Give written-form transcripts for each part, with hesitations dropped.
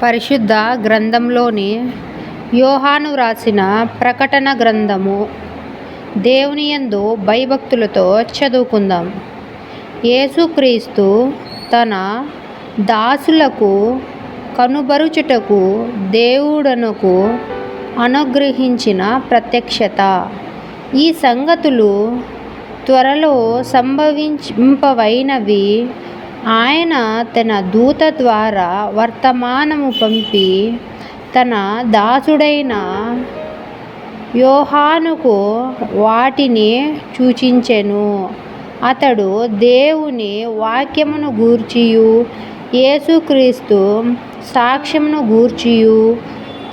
పరిశుద్ధ గ్రంథంలోని యోహాను రాసిన ప్రకటన గ్రంథము. దేవుని యందు భయభక్తులతో చదువుకుందాం. యేసుక్రీస్తు తన దాసులకు కనుబరుచుటకు దేవుడనుకు అనుగ్రహించిన ప్రత్యక్షత. ఈ సంగతులు త్వరలో సంభవింపవైనవి. ఆయన తన దూత ద్వారా వర్తమానము పంపి తన దాసుడైన యోహానుకు వాటిని సూచించెను. అతడు దేవుని వాక్యమును గూర్చియు యేసుక్రీస్తు సాక్ష్యమును గూర్చియు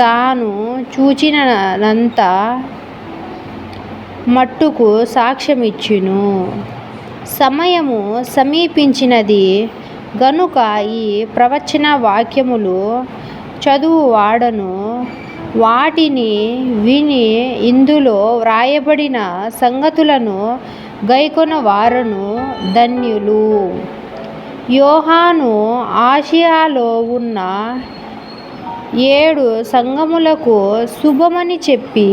తాను చూచినంత మట్టుకు సాక్ష్యమిచ్చును. సమయము సమీపించినది గనుక ఈ ప్రవచన వాక్యములు చదువువాడను వాటిని విని ఇందులో వ్రాయబడిన సంగతులను గైకొన వారును ధన్యులు. యోహాను ఆసియాలో ఉన్న 7 సంఘములకు శుభమని చెప్పి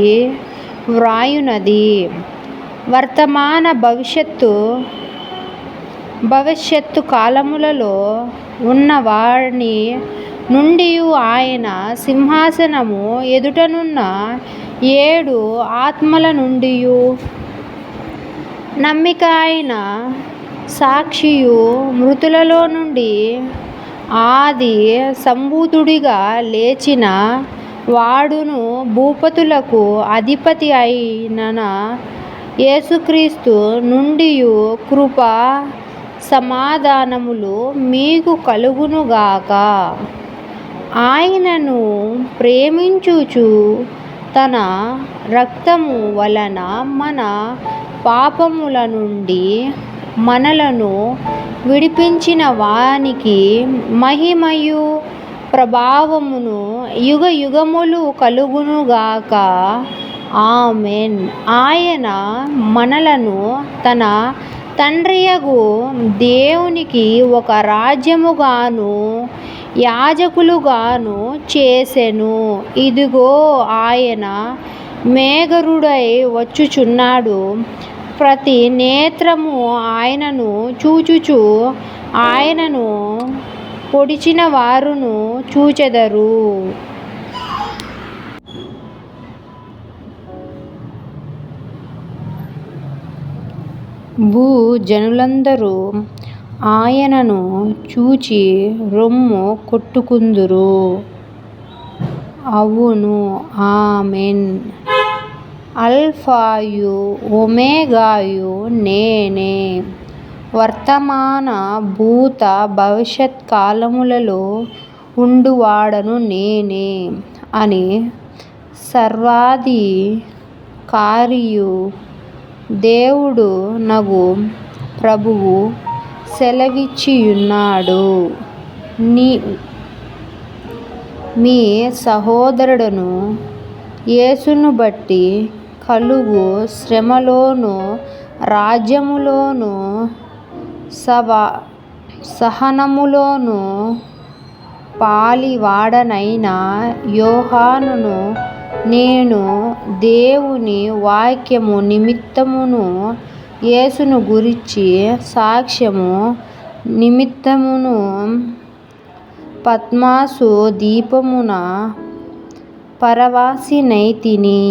వ్రాయునది. వర్తమాన భవిష్యత్తు కాలములలో ఉన్నవాని నుండి ఆయన సింహాసనము ఎదుటనున్న 7 ఆత్మల నుండి నమ్మిక అయిన సాక్షియు మృతులలో నుండి ఆది సంభూతుడిగా లేచిన వాడును భూపతులకు అధిపతి అయిన యేసుక్రీస్తు నుండి కృప సమాధానములు మీకు కలుగునుగాక. ఆయనను ప్రేమించుచు తన రక్తము వలన మన పాపముల నుండి మనలను విడిపించిన వానికి మహిమయు ప్రభావమును యుగ యుగములు కలుగునుగాక. ఆమేన్. ఆయన మనలను తన తండ్రియగు దేవునికి ఒక రాజ్యముగాను యాజకులుగాను చేసెను. ఇదిగో ఆయన మేఘరుడై వచ్చుచున్నాడు. ప్రతి నేత్రము ఆయనను చూచుచు ఆయనను పొడిచిన వారును చూచెదరు. భూజనులందరూ ఆయనను చూచి రొమ్ము కొట్టుకుందురు. అవును, ఆమేన్. అల్ఫాయు ఒమేగాయు నేనే, వర్తమాన భూత భవిష్యత్ కాలములలో ఉండువాడను నేనే అని సర్వాధికారియు దేవుడు నగు ప్రభువు సెలవిచ్చియున్నాడు. మీ సహోదరుడను యేసును బట్టి కలుగు శ్రమలోను రాజ్యములోను సహనములోను పాలివాడనైన యోహానును నేను దేవుని వాక్యము నిమిత్తమును యేసును గురించి సాక్ష్యము నిమిత్తమును పద్మాసు దీపమున పరవాసినైతిని.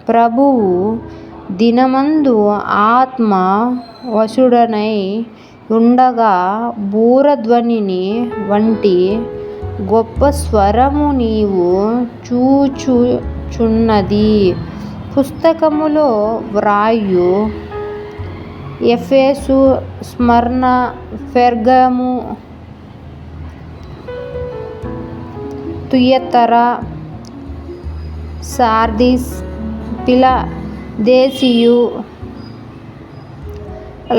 ప్రభువు దినమందు ఆత్మ వశుడనై ఉండగా బూరధ్వనిని వంటి గొప్ప స్వరము నీవు చూచుచున్నది. పుస్తకములో వ్రాయు ఎఫెసు, స్మరణ, పెర్గము, తుయతర, సార్దీస్, ఫిలదెల్ఫియు,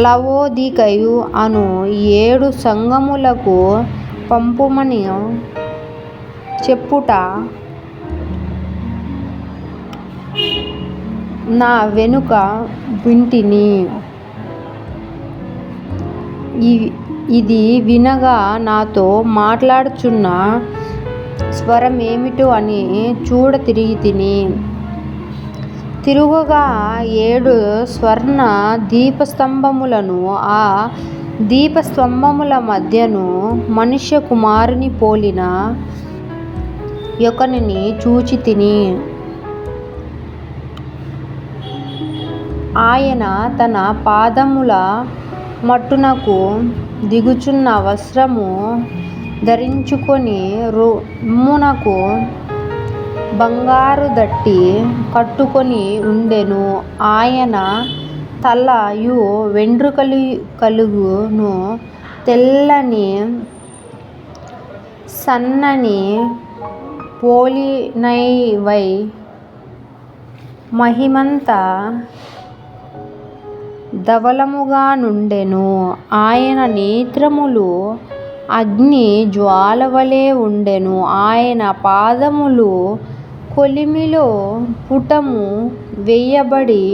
లవోదికయు అను 7 సంఘములకు పంపుమని చెప్పుట నా వెనుక వింటిని. ఇది వినగా నాతో మాట్లాడుచున్న స్వరమేమిటో అని చూడ తిరిగితిని. తిరుగగా 7 స్వర్ణ దీపస్తంభములను, ఆ దీపస్తంభముల మధ్యను మనుష్య కుమారుని పోలిన యొకనిని చూచితిని. ఆయన తన పాదముల మట్టునకు దిగుచున్న వస్త్రము ధరించుకొని రొమ్మునకు బంగారు దట్టి కట్టుకొని ఉండెను. ఆయన తలయు వెంట్రుకలును తెల్లని సన్నని పోలినవై మహిమంతా ధవళముగా నుండెను. ఆయన నేత్రములు అగ్ని జ్వాలవలె ఉండెను. ఆయన పాదములు కొలిమిలో పుటము వేయబడి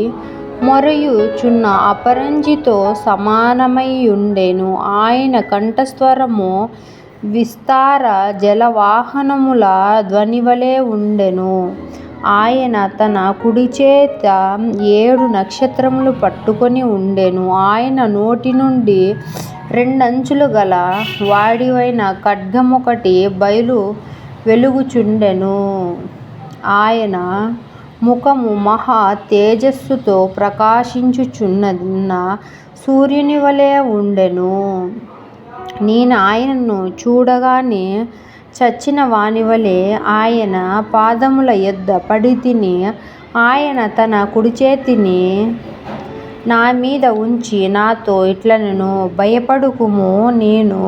మొరయుచున్న అపరంజితో సమానమైయుండెను. ఆయన కంఠస్వరము విస్తార జలవాహనముల ధ్వనివలె ఉండెను. ఆయన తన కుడిచేత 7 నక్షత్రములు పట్టుకొని ఉండెను. ఆయన నోటి నుండి 2 అంచులు గల వాడివైన ఖడ్గమొకటి బయలు వెలుగుచుండెను. ఆయన ముఖము మహా తేజస్సుతో ప్రకాశించుచున్న సూర్యుని వలె ఉండెను. నేను ఆయనను చూడగానే చచ్చిన వానివలె ఆయన పాదముల యొద్ద పడితిని. ఆయన తన కుడిచేతిని నా మీద ఉంచి నాతో ఇట్లనెను, భయపడకుము, నేను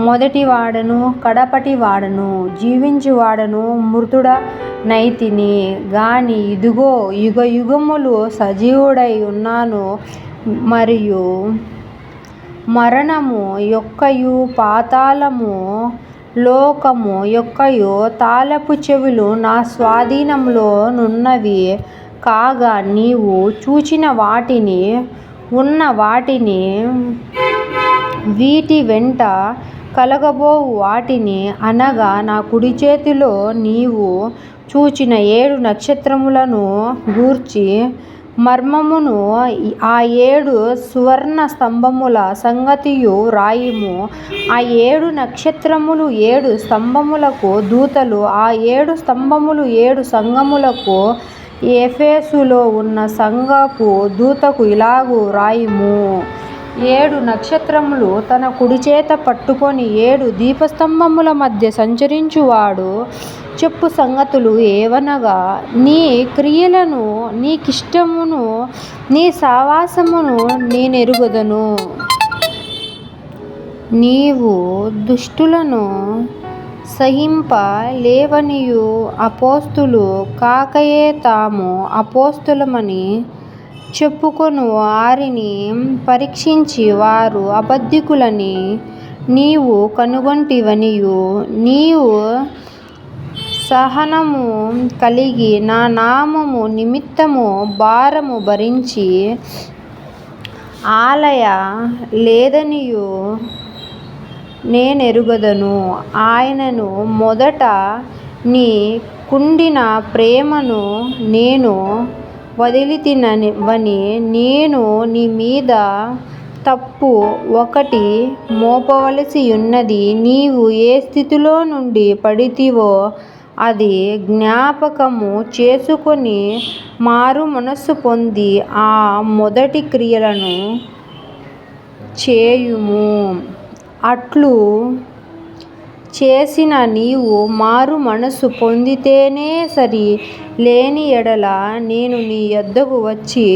మొదటివాడను కడపటివాడను, జీవించువాడను మృతుడనైతిని గాని ఇదిగో యుగయుగములు సజీవుడై ఉన్నాను. మరియు మరణము యొక్కయు పాతాళము లోకము యొక్కయు తాళపు చెవులు నా స్వాధీనములో నున్నవి. కాగా నీవు చూచిన వాటిని, ఉన్న వాటిని, వీటి వెంట కలగబోవు వాటిని, అనగా నా కుడి చేతిలో నీవు చూచిన 7 నక్షత్రములను గూర్చి మర్మమును, ఆ 7 సువర్ణ స్తంభముల సంగతియు వ్రాయుము. ఆ 7 నక్షత్రములు 7 స్తంభములకు దూతలు. ఆ 7 స్తంభములు 7 సంఘములకు. ఎఫెసులో ఉన్న సంఘపు దూతకు ఇలాగు వ్రాయుము. 7 నక్షత్రములు తన కుడిచేత పట్టుకొని 7 దీపస్తంభముల మధ్య సంచరించువాడు చెప్పు సంగతులు ఏవనగా, నీ క్రియలను, నీకిష్టమును, నీ సావాసమును నేనెరుగుదును. నీవు దుష్టులను సహింప లేవనియు, అపోస్తలు కాకయే తాము అపోస్తలమని చెప్పుకొను వారిని పరీక్షించి వారు అబద్ధికులని నీవు కనుగొంటివనియు, నీవు సహనము కలిగి నా నామము నిమిత్తము భారము భరించి ఆలయ లేదనియు నేనెరుగుదును. ఆయనను మొదట నీ కుండిన ప్రేమను నేను వదిలితినవని నేను నీ మీద తప్పు ఒకటి మోపవలసియున్నది. నీవు ఏ స్థితిలో నుండి పడితివో అది జ్ఞాపకము చేసుకొని మారు మనస్సు పొంది ఆ మొదటి క్రియలను చేయుము. అట్లు చేసిన నీవు మారు మనస్సు పొందితేనే సరి, లేని ఎడల నేను నీ యొద్దకు వచ్చి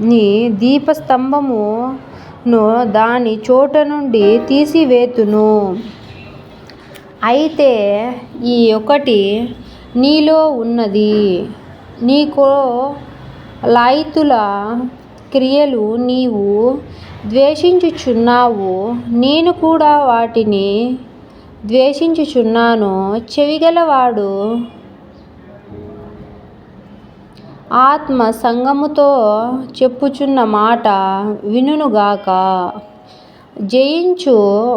నీ దీపస్తంభమును దాని చోట నుండి తీసివేతును. అయితే ఈ ఒకటి నీలో ఉన్నది, నీకొలాయితుల క్రియలు నీవు ద్వేషించుచున్నావు, నేను కూడా వాటిని ద్వేషించుచున్నాను. చెవిగలవాడు ఆత్మ సంఘముతో చెప్పుచున్న మాట వినుగాక. జయించు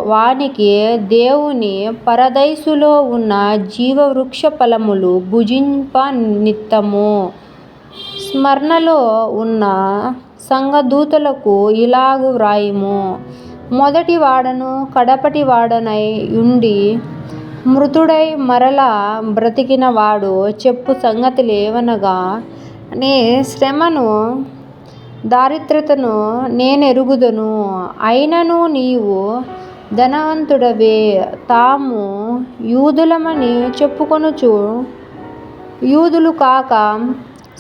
వానికి దేవుని పరదైసులో ఉన్న జీవవృక్ష ఫలములు భుజింప నిత్తము. స్మరణలో ఉన్న సంఘదూతలకు ఇలాగు వ్రాయుము. మొదటి వాడను కడపటి వాడనై ఉండి మృతుడై మరలా బ్రతికిన వాడు చెప్పు సంగతులేవనగా, నీ శ్రమను దారిద్రతను నేనెరుగుదును. అయినను నీవు ధనవంతుడవే. తాము యూదులమని చెప్పుకొనుచు యూదులు కాక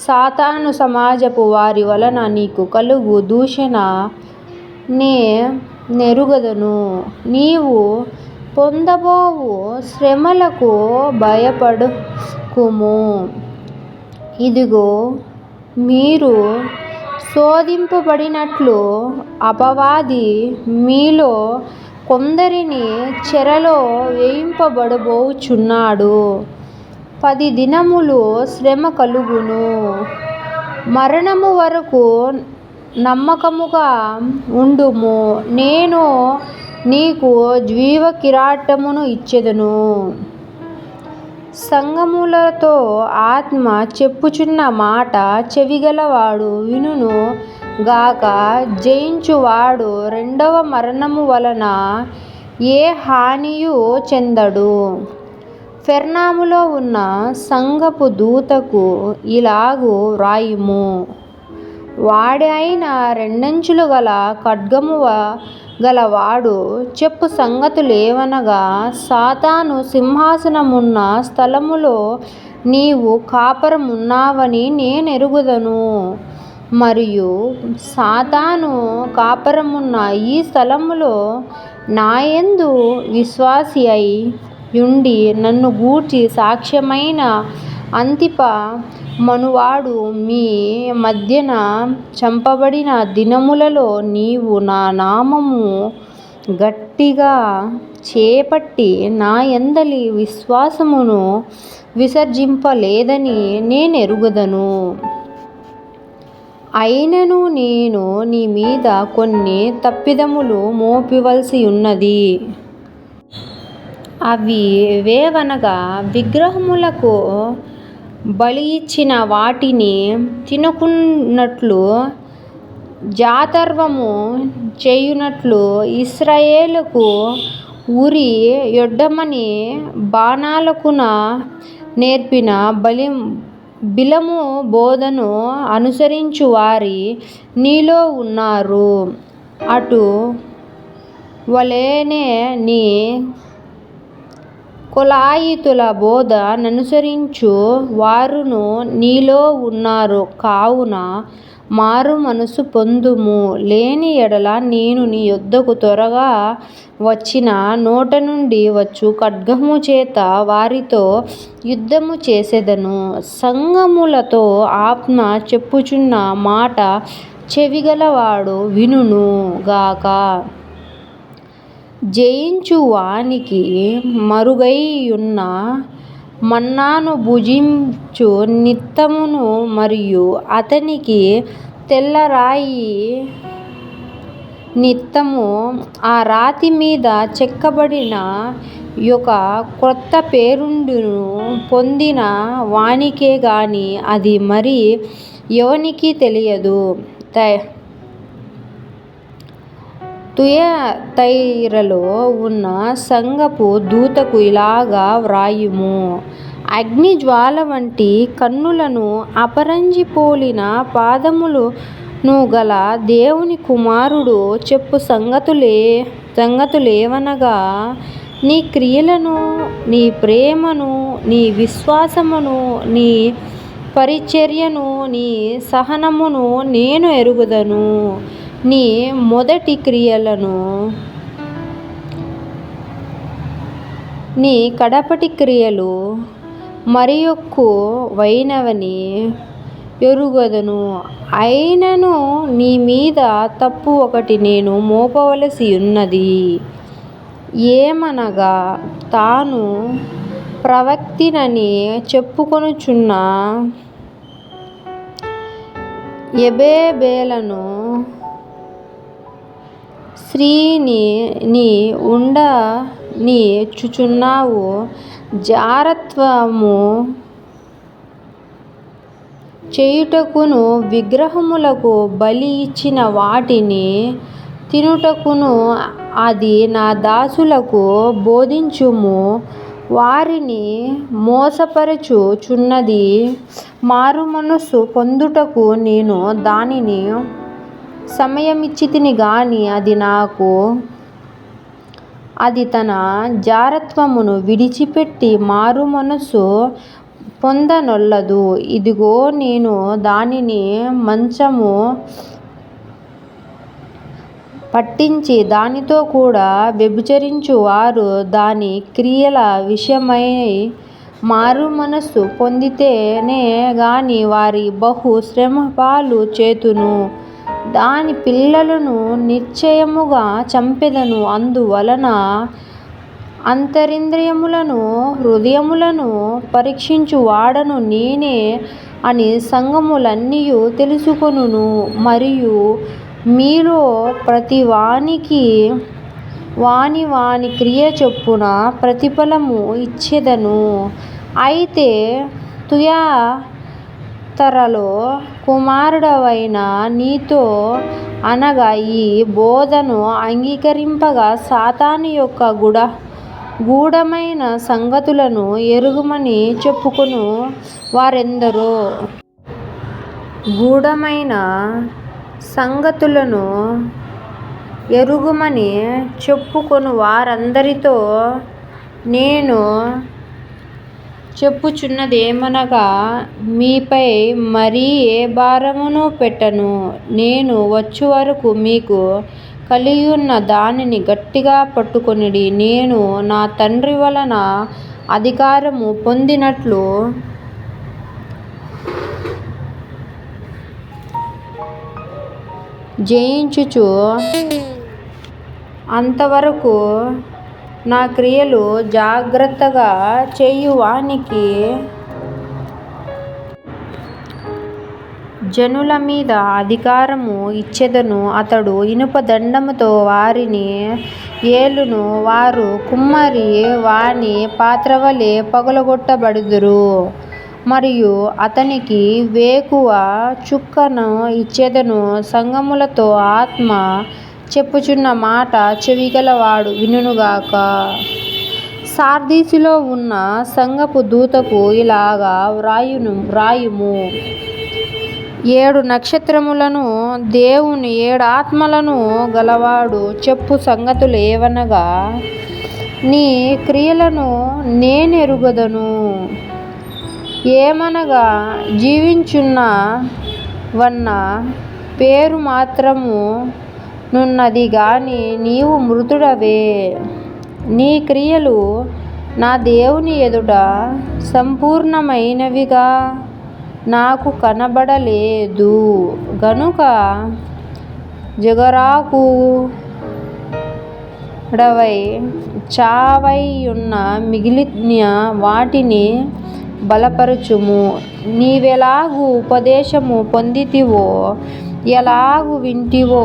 సాతాను సమాజపు వారి వలన నీకు కలుగు దూషణ నేనెరుగదను. నీవు పొందబోవు శ్రమలకు భయపడకుము. ఇదిగో, మీరు శోధింపబడినట్లు అపవాది మీలో కొందరిని చెరలో వేయింపబడబోచున్నాడు. 10 దినములు శ్రమ కలుగును. మరణము వరకు నమ్మకముగా ఉండుము. నేను నీకు జీవ కిరీటమును ఇచ్చెదను. సంఘములతో ఆత్మ చెప్పుచున్న మాట చెవిగలవాడు వినును గాక. జయించువాడు రెండవ మరణము వలన ఏ హానియు చెందడు. పెర్గాములో ఉన్న సంఘపు దూతకు ఇలాగు వ్రాయుము. వాడే అయిన రెండంచులు గల ఖడ్గము గలవాడు చెప్పు సంగతులేవనగా, సాతాను సింహాసనమున్న స్థలములో నీవు కాపురమున్నావని నేనెరుగుదును. మరియు సాతాను కాపురమున్న ఈ స్థలములో నాయందు విశ్వాసి అయి యుండి నన్ను గూర్చి సాక్ష్యమైన అంతిప మనువాడు మీ మధ్యన చంపబడిన దినములలో నీవు నా నామము గట్టిగా చేపట్టి నా యందలి విశ్వాసమును విసర్జింపలేదని నేనెరుగుదును. అయినను నేను నీ మీద కొన్ని తప్పిదములు మోపవలసి ఉన్నది. అవి వేవనగా, విగ్రహములకు బలియిచ్చిన వాటిని తినకున్నట్లు, జాతర్వము చేయునట్లు ఇశ్రాయేలుకు ఉరి యొడ్డమని బాణాలకున నేర్పిన బిలాము బోధను అనుసరించు వారి నీలో ఉన్నారు. అటు వలెనే నీ కొలాయితుల బోధ ననుసరించు వారును నీలో ఉన్నారు. కావున మారు మనసు పొందుము. లేని యెడల నేను నీ యొద్దకు త్వరగా వచ్చి నా నోట నుండి వచ్చు ఖడ్గము చేత వారితో యుద్ధము చేసెదను. సంఘములతో ఆత్మ చెప్పుచున్న మాట చెవిగలవాడు వినును గాక. జయించు వానికి మరుగైయున్న మన్నాను భుజించు నిత్తమును, మరియు అతనికి తెల్లరాయి నిత్తము ఆ రాతి మీద చెక్కబడిన యొక క్రొత్త పేరుండును పొందిన వానికే గాని అది మరి ఎవనికీ తెలియదు. తుయతైరలో ఉన్న సంఘపు దూతకు ఇలాగా వ్రాయుము. అగ్నిజ్వాల వంటి కన్నులను అపరంజి పోలిన పాదములను గల దేవుని కుమారుడు చెప్పు సంగతులేవనగా, నీ క్రియలను, నీ ప్రేమను, నీ విశ్వాసమును, నీ పరిచర్యను, నీ సహనమును నేను ఎరుగుదును. నీ మొదటి క్రియలను, నీ కడపటి క్రియలు మరియొక్కువైనవని ఎరుగుదును. అయినను నీ మీద తప్పు ఒకటి నేను మోపవలసి ఉన్నది. ఏమనగా, తాను ప్రవక్తినని చెప్పుకొనుచున్న యెజెబెలును స్త్రీని నీ ఉండనిచ్చుచున్నావు. జారత్వము చేయుటకును విగ్రహములకు బలి ఇచ్చిన వాటిని తినుటకును అది నా దాసులకు బోధించుము. వారిని మోసపరచుచున్నది. మారుమనస్సు పొందుటకు నేను దానిని సమయమిచ్చితిని గాని అది తన జారత్వమును విడిచిపెట్టి మారుమనస్సు పొందనొల్లదు. ఇదిగో నేను దానిని మంచము పట్టించి దానితో కూడా వ్యభిచరించు వారు దాని క్రియల విషయమై మారుమనస్సు పొందితేనే గాని వారి బహు శ్రమపాలు చేతును. దాని పిల్లలను నిశ్చయముగా చంపెదను. అందువలన అంతరింద్రియములను హృదయములను పరీక్షించు వాడను నేనే అని సంఘములన్నీయు తెలుసుకొనును. మరియు మీలో ప్రతివానికి వాని క్రియ చొప్పున ప్రతిఫలము ఇచ్చెదను. అయితే తుయతరలో కుమారుడవైన నీతో అనగా ఈ బోధను అంగీకరింపగా సాతాను యొక్క గూఢమైన సంగతులను ఎరుగుమని చెప్పుకొను వారెందరో. గూఢమైన సంగతులను ఎరుగుమని చెప్పుకొను వారందరితో నేను చెప్పుచున్నదేమనగా, మీపై మరి ఏ భారమును పెట్టను. నేను వచ్చువరకు మీకు కలిగియున్న దానిని గట్టిగా పట్టుకొనుడి. నేను నా తండ్రి వలన అధికారము పొందినట్లు జయించుచు అంతవరకు నా క్రియలు జాగ్రత్తగా చేయువానికి జనుల మీద అధికారము ఇచ్చెదను. అతడు ఇనుప దండముతో వారిని ఏలును. వారు కుమ్మరి వాని పాత్రవలె పగలగొట్టబడుదురు. మరియు అతనికి వేకువ చుక్కను ఇచ్చెదను. సంఘములతో ఆత్మ చెప్పుచున్న మాట చెవిగలవాడు వినుగాక. సార్దీసులో ఉన్న సంఘపు దూతకు ఇలాగా వ్రాయుము. 7 నక్షత్రములను దేవుని 7 ఆత్మలను గలవాడు చెప్పు సంగతులు ఏవనగా, నీ క్రియలను నేనెరుగదను. ఏమనగా జీవించున్నవన్న పేరు మాత్రము నున్నది గాని నీవు మృతుడవే. నీ క్రియలు నా దేవుని ఎదుట సంపూర్ణమైనవిగా నాకు కనబడలేదు గనుక జగరాకుడవై చావైయున్న మిగిలిన వాటిని బలపరచుము. నీవెలాగు ఉపదేశము పొందితివో, ఎలాగు వింటివో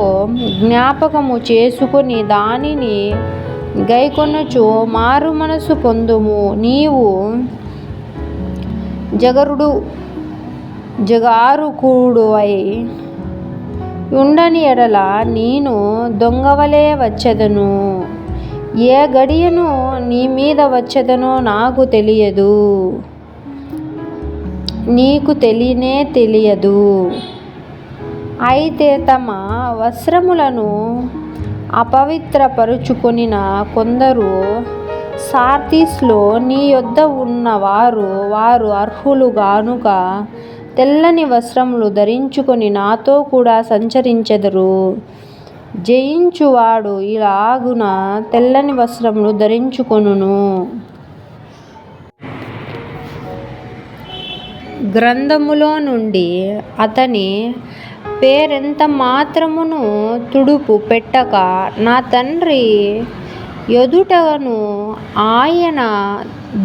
జ్ఞాపకము చేసుకొని దానిని గైకొనుచు మారుమనస్సు పొందుము. నీవు జగారుకుడవై ఉండని ఎడల నేను దొంగవలె వచ్చెదను. ఏ గడియను నీ మీద వచ్చెదనో నాకు తెలియదు, నీకు తెలియనే తెలియదు. అయితే తమ వస్త్రములను అపవిత్రపరచుకొనిన కొందరు సార్దీస్లో నీ యొద్ద ఉన్నవారు. వారు అర్హులు గానుక తెల్లని వస్త్రములు ధరించుకొని నాతో కూడా సంచరించెదరు. జయించువాడు ఇలాగున తెల్లని వస్త్రములు ధరించుకొనును. గ్రంథములో నుండి అతని పేరెంత మాత్రమును తుడుపు పెట్టక నా తండ్రి ఎదుటను ఆయన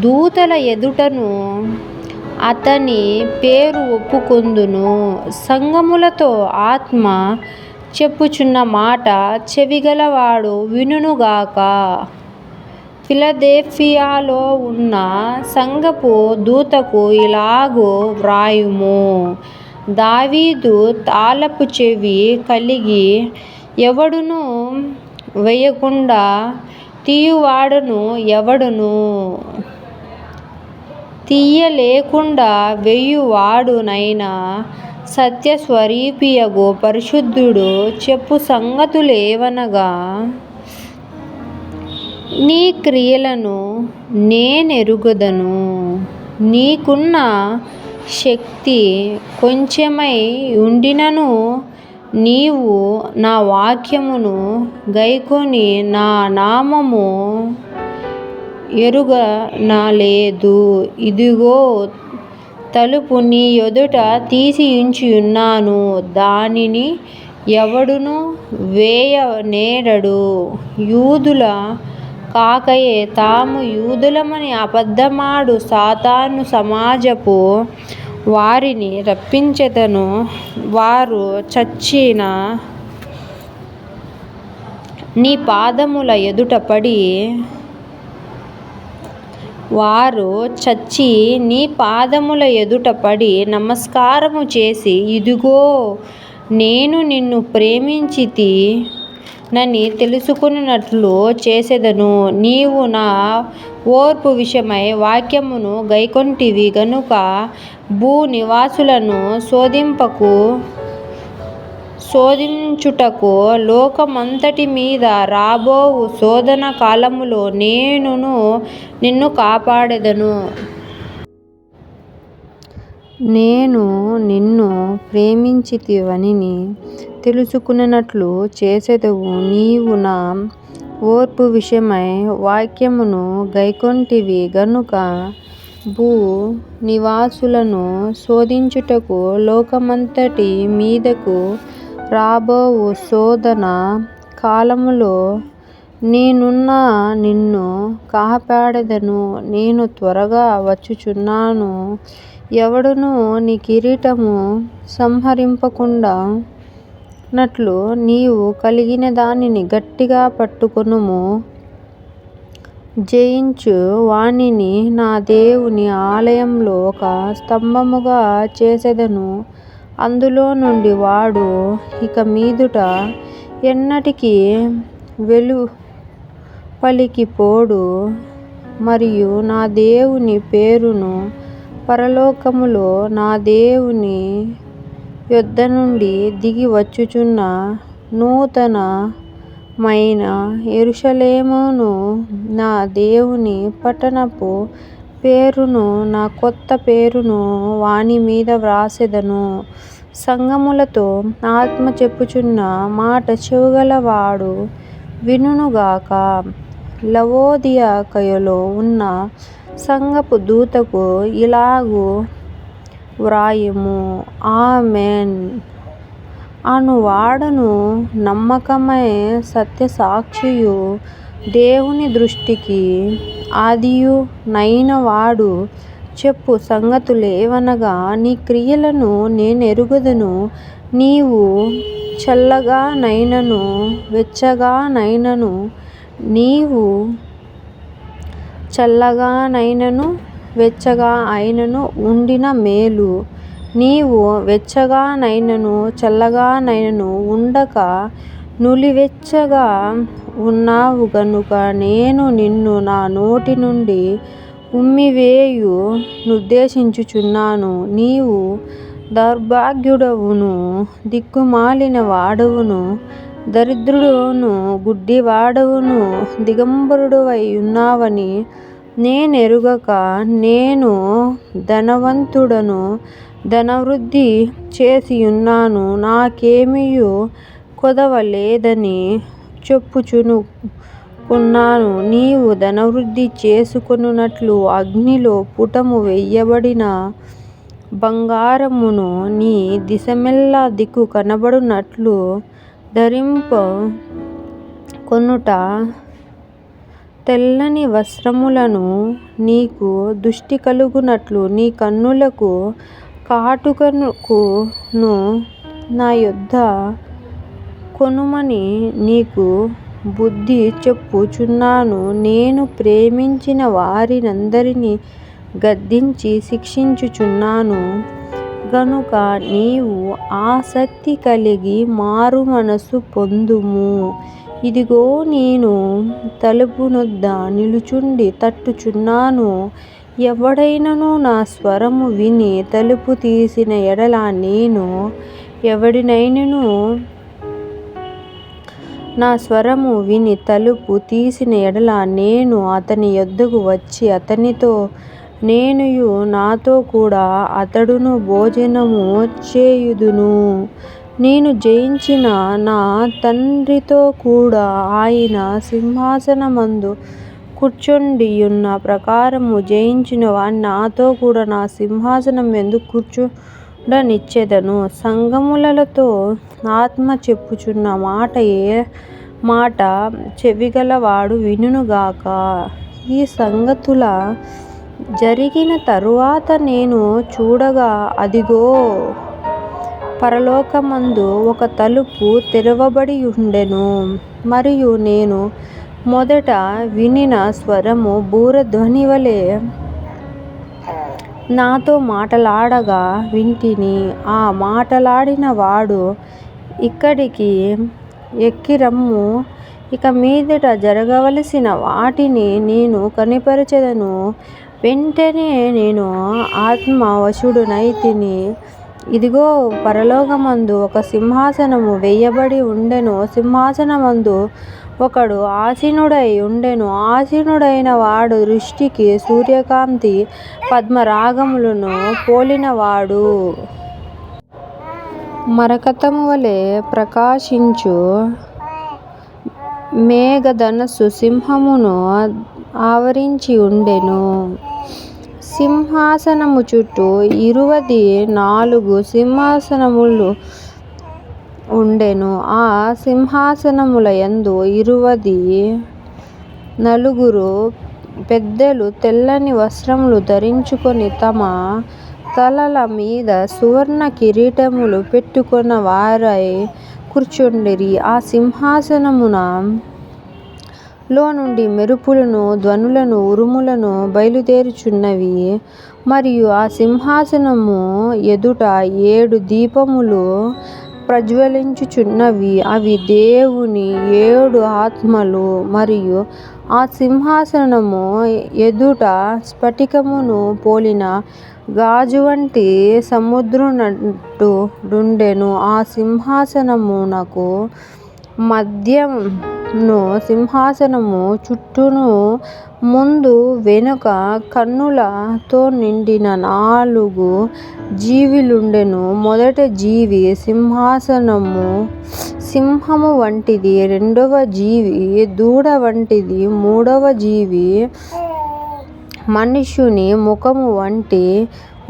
దూతల ఎదుటను అతని పేరు ఒప్పుకొందును. సంఘములతో ఆత్మ చెప్పుచున్న మాట చెవిగలవాడు వినుగాక. ఫిలదెల్ఫియాలో ఉన్న సంఘపు దూతకు ఇలాగు వ్రాయుము. దావీదు తాళపు చెవి కలిగి ఎవడును వేయకుండా తీయువాడును ఎవడును తీయలేకుండా వేయువాడునైన సత్యస్వరూపియగు పరిశుద్ధుడు చెప్పు సంగతులేవనగా, నీ క్రియలను నేనెరుగుదును. నీకున్న శక్తి కొంచెమై ఉండినను నీవు నా వాక్యమును గైకొని నా నామము ఎరుగనలేదు. ఇదిగో, తలుపు నీ ఎదుట తీసియుంచియున్నాను, దానిని ఎవడును వేయనేరడు. యూదుల కాకయే తాము యూదులమని అబద్ధమాడు సాతాను సమాజపు వారిని రప్పించెదను. వారు చచ్చి నీ పాదముల ఎదుట పడి నమస్కారము చేసి, ఇదిగో, నేను నిన్ను ప్రేమించితి నని తెలుసుకొనున్నట్లు చేసెదను. నీవు నా ఓర్పు విషయమై వాక్యమును గైకొంటివి గనుక భూనివాసులను శోధించుటకు లోకమంతటి మీద రాబోవు శోధన కాలములో నేనును నిన్ను కాపాడెదను. నేను నిన్ను ప్రేమించితివని తెలుసుకొనున్నట్లు చేసెదవు. నీవు నా ఓర్పు విషయమై వాక్యమును గైకొంటివి గనుక భూ నివాసులను శోధించుటకు లోకమంతటి మీదకు రాబోవు శోధన కాలములో నేనును నిన్ను కాపాడెదను. నేను త్వరగా వచ్చుచున్నాను. ఎవడును నీ కిరీటము సంహరింపకుండా నట్లు నీవు కలిగిన దానిని గట్టిగా పట్టుకొనుము. జయించు వానిని నా దేవుని ఆలయములో ఒక స్తంభముగా చేసెదను. అందులో నుండి వాడు ఇక మీదట ఎన్నటికీ వెలుపలికి పోడు. మరియు నా దేవుని పేరును పరలోకములో నా దేవుని యొద్ద నుండి దిగి వచ్చుచున్న నూతనమైన యెరూషలేమును, నా దేవుని పట్టణపు పేరును, నా కొత్త పేరును వాని మీద వ్రాసెదను. సంఘములతో ఆత్మ చెప్పుచున్న మాట చెవిగలవాడు వినుగాక. లవొదికయలో ఉన్న సంఘపు దూతకు ఇలాగు వ్రాయుము. ఆమేన్ అనువాడును నమ్మకమైన సత్యసాక్షియు దేవుని దృష్టికి ఆదియు నైనవాడు చెప్పు సంగతులేవనగా, నీ క్రియలను నేనెరుగుదును. నీవు చల్లగానైనను వెచ్చగా అయినను ఉండిన మేలు. నీవు వెచ్చగానైనను చల్లగానైనను ఉండక నులివెచ్చగా ఉన్నావు గనుక నేను నిన్ను నా నోటి నుండి ఉమ్మివేయు నుద్దేశించుచున్నాను. నీవు దౌర్భాగ్యుడవును, దిక్కుమాలిన వాడవును, దరిద్రుడవును, గుడ్డివాడవును, దిగంబరుడవై ఉన్నావని నేనెరుగక, నేను ధనవంతుడను, ధనవృద్ధి చేసియున్నాను, నాకేమియూ కొదవ లేదని చెప్పుచునుకున్నాను. నీవు ధనవృద్ధి చేసుకొనున్నట్లు అగ్నిలో పుటము వేయబడిన బంగారమును, నీ దిశమెల్లా దిక్కు కనబడునట్లు ధరించుకొనుట, తెల్లని వస్త్రములను, నీకు దృష్టి కలుగునట్లు నీ కన్నులకు కాటుకను నా యొద్ద కొనుమని నీకు బుద్ధి చెప్పుచున్నాను. నేను ప్రేమించిన వారినందరినీ గద్దించి శిక్షించుచున్నాను గనుక నీవు ఆసక్తి కలిగి మారు మనసు పొందుము. ఇదిగో నేను తలుపునొద్ద నిలుచుండి తట్టుచున్నాను. ఎవడైనను నా స్వరము విని తలుపు తీసిన ఎడల నేను ఎవడినైనను నా స్వరము విని తలుపు తీసిన ఎడల నేను అతని యొద్దకు వచ్చి అతనితో నేనుయు నాతో కూడా అతడును భోజనము చేయుదును. నేను జయించిన నా తండ్రితో కూడా ఆయన సింహాసనమందు కూర్చుండియున్న ప్రకారము జయించిన వాణ్ణి నాతో కూడా నా సింహాసనం యందు కూర్చుండనిచ్చెదను. సంఘములతో ఆత్మ చెప్పుచున్న మాట చెవిగలవాడు వినుగాక. ఈ సంగతుల జరిగిన తరువాత నేను చూడగా అదిగో పరలోకమందు ఒక తలుపు తెరవబడి ఉండెను. మరియు నేను మొదట వినిన స్వరము బూరధ్వని వలె నాతో మాటలాడగా వింటిని. ఆ మాటలాడిన వాడు, ఇక్కడికి ఎక్కిరమ్ము, ఇక మీదట జరగవలసిన వాటిని నేను కనిపరచెదను. వెంటనే నేను ఆత్మ వశుడనైతిని. ఇదిగో పరలోకమందు ఒక సింహాసనము వేయబడి ఉండెను. సింహాసనమందు ఒకడు ఆసీనుడై ఉండెను. ఆసీనుడైన వాడు దృష్టికి సూర్యకాంతి పద్మరాగములను పోలినవాడు. మరకతము వలె ప్రకాశించు మేఘధనస్సు సింహమును ఆవరించి ఉండెను. సింహాసనము చుట్టూ 24 సింహాసనములు ఉండెను. ఆ సింహాసనముల యందు 24 పెద్దలు తెల్లని వస్త్రములు ధరించుకొని తమ తలల మీద సువర్ణ కిరీటములు పెట్టుకొన్న వారై కూర్చుండిరి. ఆ సింహాసనమున లో నుండి మెరుపులను, ధ్వనులను, ఉరుములను బయలుదేరుచున్నవి. మరియు ఆ సింహాసనము ఎదుట 7 దీపములు ప్రజ్వలించుచున్నవి. అవి దేవుని 7 ఆత్మలు. మరియు ఆ సింహాసనము ఎదుట స్ఫటికమును పోలిన గాజు వంటి సముద్రపునట్టుండెను. ఆ సింహాసనమునకు మధ్యను సింహాసనము చుట్టూను ముందు వెనుక కన్నులతో నిండిన 4 జీవులుండెను. మొదటి జీవి సింహము వంటిది, రెండవ జీవి దూడ వంటిది, మూడవ జీవి మనుష్యుని ముఖము వంటి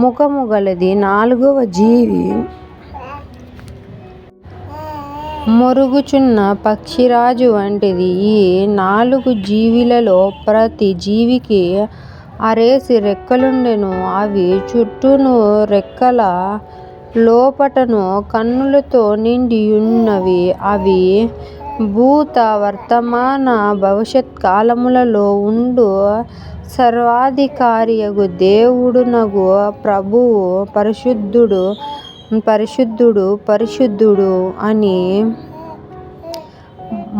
ముఖము గలది, నాలుగవ జీవి మొరుగుచున్న పక్షిరాజు వంటిది. ఈ 4 జీవులలో ప్రతి జీవికి 6 రెక్కలుండెను. అవి చుట్టూను రెక్కల లోపటను కన్నులతో నిండియున్నవి. అవి భూత వర్తమాన భవిష్యత్ కాలములలో ఉండు సర్వాధికారియగు దేవుడునగు ప్రభువు పరిశుద్ధుడు, పరిశుద్ధుడు, పరిశుద్ధుడు అని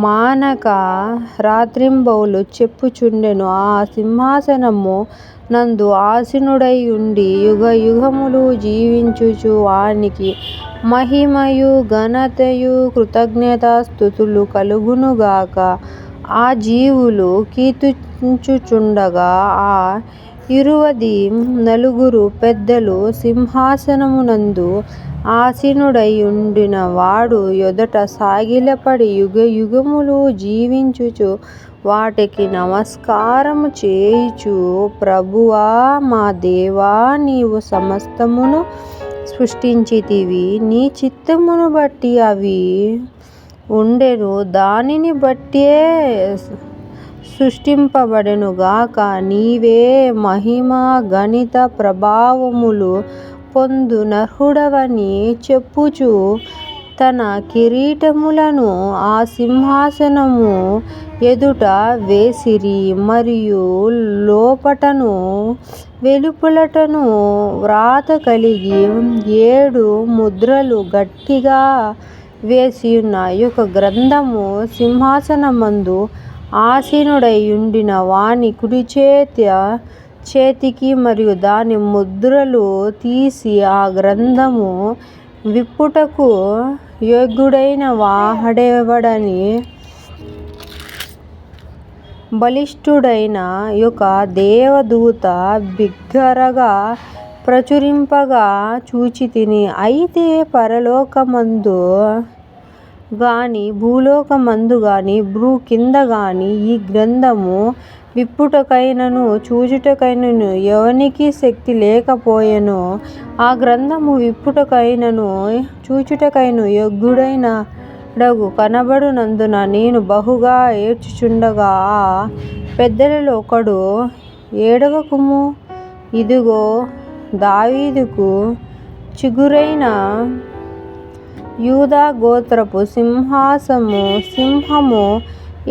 మానక రాత్రింబవళ్ళు చెప్పుచుండెను. ఆ సింహాసనము నందు ఆసీనుడై ఉండి యుగయుగములు జీవించుచు వానికి మహిమయు ఘనతయు కృతజ్ఞతాస్తుతులు కలుగునుగాక. ఆ జీవులు కీర్తించుచుండగా ఆ 24 పెద్దలు సింహాసనమునందు ఆసీనుడై ఉండిన వాడు ఎదుట సాగిలపడి యుగయుగములు జీవించుచు వాటికి నమస్కారము చేయుచు, ప్రభువా మా దేవా, నీవు సమస్తమును సృష్టించితివి. నీ చిత్తమును బట్టి అవి ఉండెను, దానిని బట్టే సృష్టింపబడెను గాక. నీవే మహిమ ఘనత ప్రభావములు పొందు నర్హుడవని చెప్పుచు తన కిరీటములను ఆ సింహాసనము ఎదుట వేసిరి. మరియు లోపటను వెలుపలటను వ్రాత కలిగి 7 ముద్రలు గట్టిగా వేసియున్న ఒక గ్రంథము సింహాసనమందు ఆసీనుడైయుండిన వాని కుడి చేతికి మరియు దాని ముద్రలు తీసి ఆ గ్రంథము విప్పుటకు యోగ్యుడైన వాడెవడని బలిష్ఠుడైన ఒక దేవదూత బిగ్గరగా ప్రచురింపగా చూచితిని. అయితే పరలోకమందు గాని భూలోకమందు గాని భూ కింద గాని ఈ గ్రంథము విప్పుటకైనను చూచుటకైనను ఎవనికి శక్తి లేకపోయెను. ఆ గ్రంథము విప్పుటకైనను చూచుటకైనను యోగ్యుడైన డగు కనబడునందున నేను బహుగా ఏడ్చుచుండగా ఆ పెద్దలలో ఒకడు, ఏడవకుము, ఇదిగో దావీదుకు చిగురైన యూదా గోత్రపు సింహము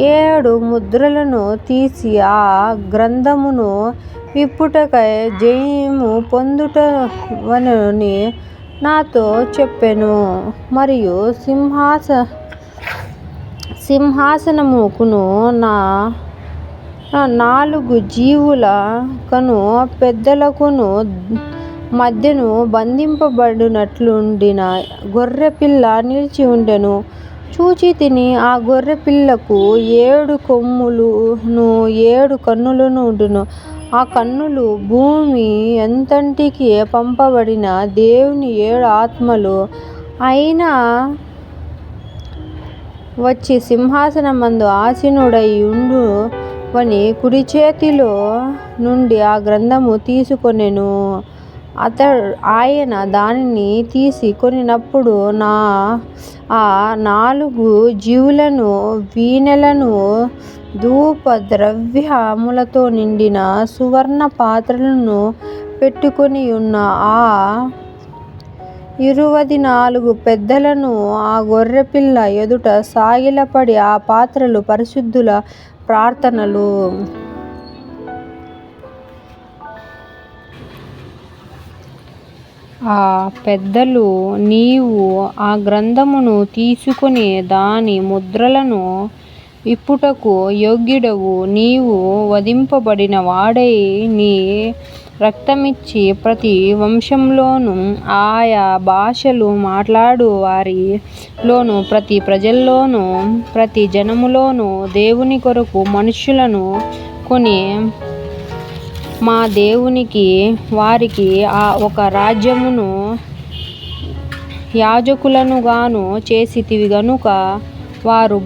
7 ముద్రలను తీసి ఆ గ్రంథమును విప్పుటకై జయము పొందుటవని నాతో చెప్పెను. మరియు సింహాసనముకును 4 జీవుల కను పెద్దలకును మధ్యను బంధింపబడినట్లుండిన గొర్రెపిల్ల నిలిచి ఉండెను. చూచితిని, ఆ గొర్రెపిల్లకు 7 కొమ్ములును 7 కన్నులును ఉండును. ఆ కన్నులు భూమి అంతటికి పంపబడిన దేవుని 7 ఆత్మలు ఆయన వచ్చి సింహాసనమందు ఆసీనుడైయుండు వని కుడి చేతిలో నుండి ఆ గ్రంథము తీసుకొనెను. ఆయన దానిని తీసుకొనినప్పుడు ఆ 4 జీవులను వీణెలను ధూపద్రవ్యములతో నిండిన సువర్ణ పాత్రలను పెట్టుకొనియున్న ఆ 24 పెద్దలను ఆ గొర్రెపిల్ల ఎదుట సాగిలపడి ఆ పాత్రలు పరిశుద్ధుల ప్రార్థనలు. ఆ పెద్దలు, నీవు ఆ గ్రంథమును తీసుకొని దాని ముద్రలను విప్పుటకు యోగ్యుడవు, నీవు వధింపబడిన వాడై నీ రక్తమిచ్చి ప్రతి వంశంలోను ఆయా భాషలు మాట్లాడు వారిలోను ప్రతి ప్రజల్లోను ప్రతి జనములోను దేవుని కొరకు మనుష్యులను కొని మా దేవునికి వారికి ఒక రాజ్యమును యాజకులనుగాను చేసితివి గనుక వారు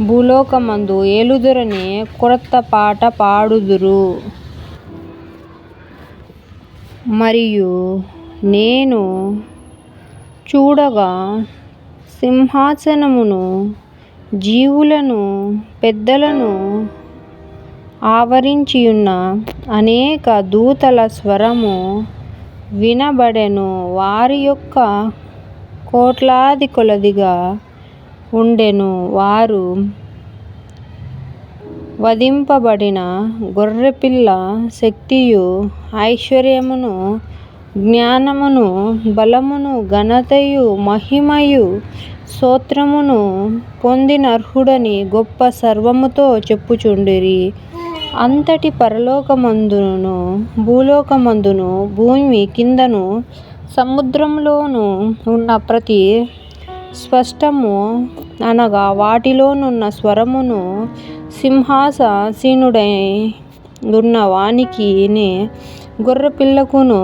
భూలోకమందు ఏలుదురని క్రొత్త పాట పాడుదురు. మరియు నేను చూడగా సింహాసనమును జీవులను పెద్దలను ఆవరించియున్న అనేక దూతల స్వరము వినబడెను. వారి యొక్క కోట్లాది కొలదిగా ఉండెను. వారు వధింపబడిన గొర్రెపిల్ల శక్తియు ఐశ్వర్యమును జ్ఞానమును బలమును ఘనతయు మహిమయు స్తోత్రమును పొందినర్హుడని గొప్ప స్వరముతో చెప్పుచుండిరి. అంతటి పరలోకమందును భూలోకమందును భూమి కిందను సముద్రములోను ఉన్న ప్రతి స్పష్టము అనగా వాటిలోనున్న స్వరమును సింహాసీనుడై ఉన్న వానికి గొర్రెపిల్లకును